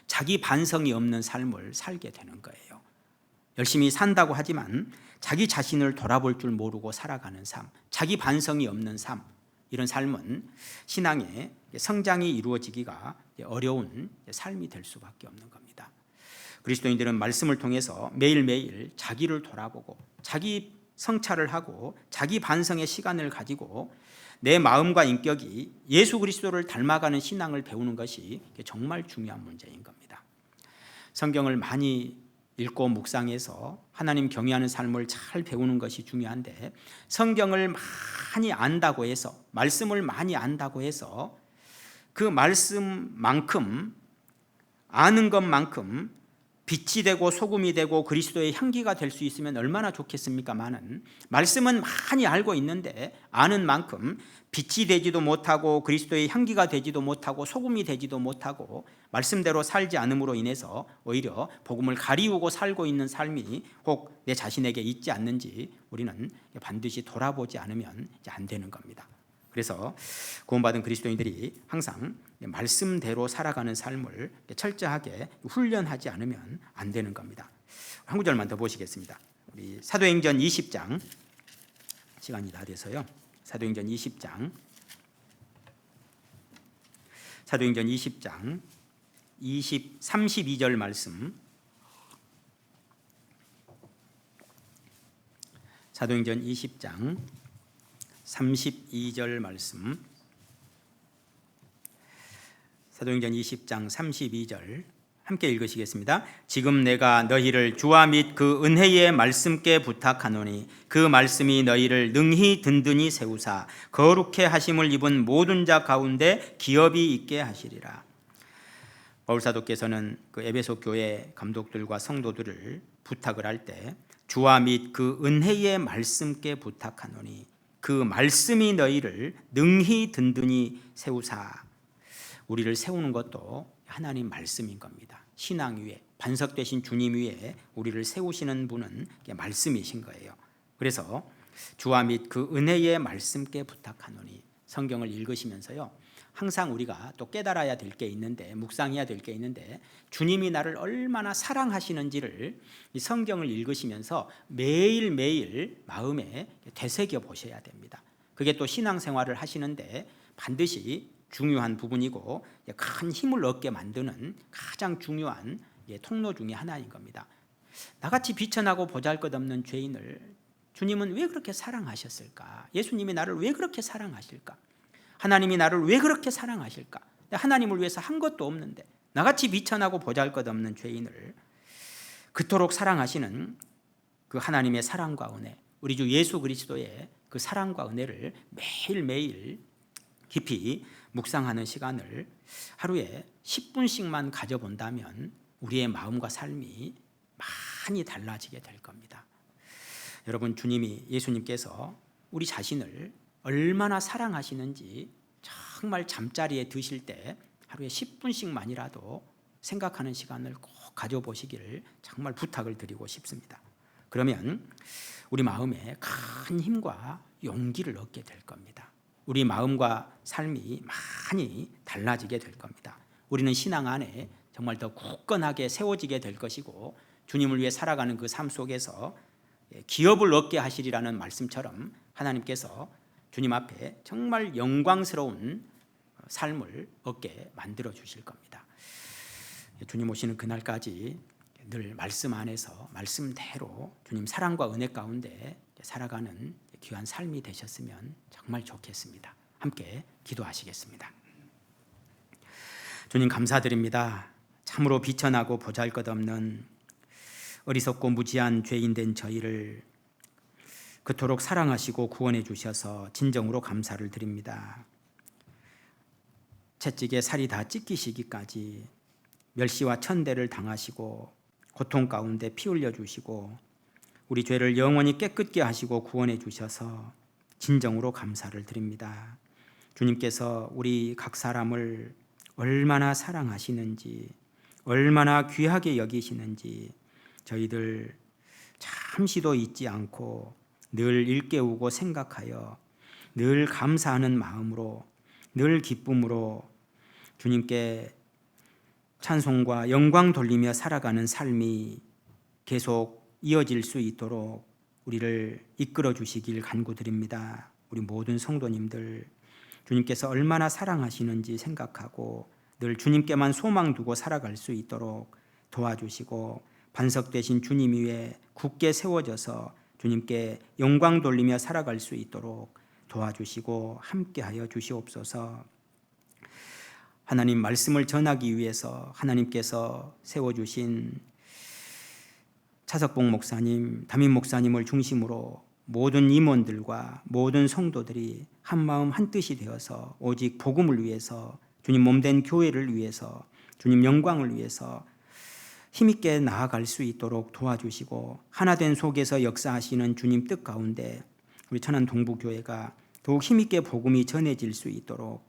자기 반성이 없는 삶을 살게 되는 거예요. 열심히 산다고 하지만 자기 자신을 돌아볼 줄 모르고 살아가는 삶, 자기 반성이 없는 삶, 이런 삶은 신앙의 성장이 이루어지기가 어려운 삶이 될 수밖에 없는 겁니다. 그리스도인들은 말씀을 통해서 매일매일 자기를 돌아보고 자기 성찰을 하고 자기 반성의 시간을 가지고 내 마음과 인격이 예수 그리스도를 닮아가는 신앙을 배우는 것이 정말 중요한 문제인 겁니다. 성경을 많이 읽고 묵상해서 하나님 경외하는 삶을 잘 배우는 것이 중요한데 성경을 많이 안다고 해서 말씀을 많이 안다고 해서 그 말씀만큼 아는 것만큼 빛이 되고 소금이 되고 그리스도의 향기가 될 수 있으면 얼마나 좋겠습니까마는 말씀은 많이 알고 있는데 아는 만큼 빛이 되지도 못하고 그리스도의 향기가 되지도 못하고 소금이 되지도 못하고 말씀대로 살지 않음으로 인해서 오히려 복음을 가리우고 살고 있는 삶이 혹 내 자신에게 있지 않는지 우리는 반드시 돌아보지 않으면 안 되는 겁니다. 그래서 구원받은 그리스도인들이 항상 말씀대로 살아가는 삶을 철저하게 훈련하지 않으면 안 되는 겁니다. 한 구절만 더 보시겠습니다. 우리 사도행전 20장, 시간이 다 돼서요. 사도행전 20장 32절 말씀, 사도행전 20장 32절 말씀, 사도행전 20장 32절 함께 읽으시겠습니다. 지금 내가 너희를 주와 및 그 은혜의 말씀께 부탁하노니 그 말씀이 너희를 능히 든든히 세우사 거룩해 하심을 입은 모든 자 가운데 기업이 있게 하시리라. 바울 사도께서는 그 에베소 교회 감독들과 성도들을 부탁을 할 때 주와 및 그 은혜의 말씀께 부탁하노니 그 말씀이 너희를 능히 든든히 세우사. 우리를 세우는 것도 하나님 말씀인 겁니다. 신앙 위에 반석 되신 주님 위에 우리를 세우시는 분은 말씀이신 거예요. 그래서 주와 및 그 은혜의 말씀께 부탁하노니 성경을 읽으시면서요 항상 우리가 또 깨달아야 될 게 있는데 묵상해야 될 게 있는데 주님이 나를 얼마나 사랑하시는지를 이 성경을 읽으시면서 매일매일 마음에 되새겨 보셔야 됩니다. 그게 또 신앙생활을 하시는데 반드시 중요한 부분이고 큰 힘을 얻게 만드는 가장 중요한 통로 중에 하나인 겁니다. 나같이 비천하고 보잘것없는 죄인을 주님은 왜 그렇게 사랑하셨을까? 예수님이 나를 왜 그렇게 사랑하실까? 하나님이 나를 왜 그렇게 사랑하실까? 하나님을 위해서 한 것도 없는데 나같이 비천하고 보잘것없는 죄인을 그토록 사랑하시는 그 하나님의 사랑과 은혜, 우리 주 예수 그리스도의 그 사랑과 은혜를 매일매일 깊이 묵상하는 시간을 하루에 10분씩만 가져본다면 우리의 마음과 삶이 많이 달라지게 될 겁니다. 여러분, 주님이 예수님께서 우리 자신을 얼마나 사랑하시는지 정말 잠자리에 드실 때 하루에 10분씩만이라도 생각하는 시간을 꼭 가져보시기를 정말 부탁을 드리고 싶습니다. 그러면 우리 마음에 큰 힘과 용기를 얻게 될 겁니다. 우리 마음과 삶이 많이 달라지게 될 겁니다. 우리는 신앙 안에 정말 더 굳건하게 세워지게 될 것이고 주님을 위해 살아가는 그 삶 속에서 기업을 얻게 하시리라는 말씀처럼 하나님께서 주님 앞에 정말 영광스러운 삶을 얻게 만들어 주실 겁니다. 주님 오시는 그날까지 늘 말씀 안에서 말씀대로 주님 사랑과 은혜 가운데 살아가는 귀한 삶이 되셨으면 정말 좋겠습니다. 함께 기도하시겠습니다. 주님 감사드립니다. 참으로 비천하고 보잘것없는 어리석고 무지한 죄인 된 저희를 그토록 사랑하시고 구원해 주셔서 진정으로 감사를 드립니다. 채찍에 살이 다 찢기시기까지 멸시와 천대를 당하시고 고통 가운데 피 흘려 주시고 우리 죄를 영원히 깨끗게 하시고 구원해 주셔서 진정으로 감사를 드립니다. 주님께서 우리 각 사람을 얼마나 사랑하시는지, 얼마나 귀하게 여기시는지 저희들 잠시도 잊지 않고 늘 일깨우고 생각하여 늘 감사하는 마음으로 늘 기쁨으로 주님께 찬송과 영광 돌리며 살아가는 삶이 계속 이어질 수 있도록 우리를 이끌어 주시길 간구드립니다. 우리 모든 성도님들 주님께서 얼마나 사랑하시는지 생각하고 늘 주님께만 소망 두고 살아갈 수 있도록 도와주시고 반석 되신 주님 위에 굳게 세워져서 주님께 영광 돌리며 살아갈 수 있도록 도와주시고 함께하여 주시옵소서. 하나님 말씀을 전하기 위해서 하나님께서 세워주신 차석봉 목사님, 담임 목사님을 중심으로 모든 임원들과 모든 성도들이 한마음 한뜻이 되어서 오직 복음을 위해서 주님 몸된 교회를 위해서 주님 영광을 위해서 힘있게 나아갈 수 있도록 도와주시고 하나된 속에서 역사하시는 주님 뜻 가운데 우리 천안 동부교회가 더욱 힘있게 복음이 전해질 수 있도록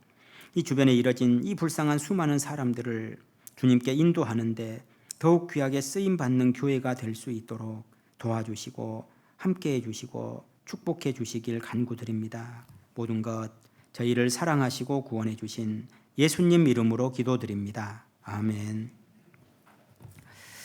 이 주변에 이뤄진 이 불쌍한 수많은 사람들을 주님께 인도하는데 더욱 귀하게 쓰임받는 교회가 될 수 있도록 도와주시고 함께해 주시고 축복해 주시길 간구드립니다. 모든 것 저희를 사랑하시고 구원해 주신 예수님 이름으로 기도드립니다. 아멘.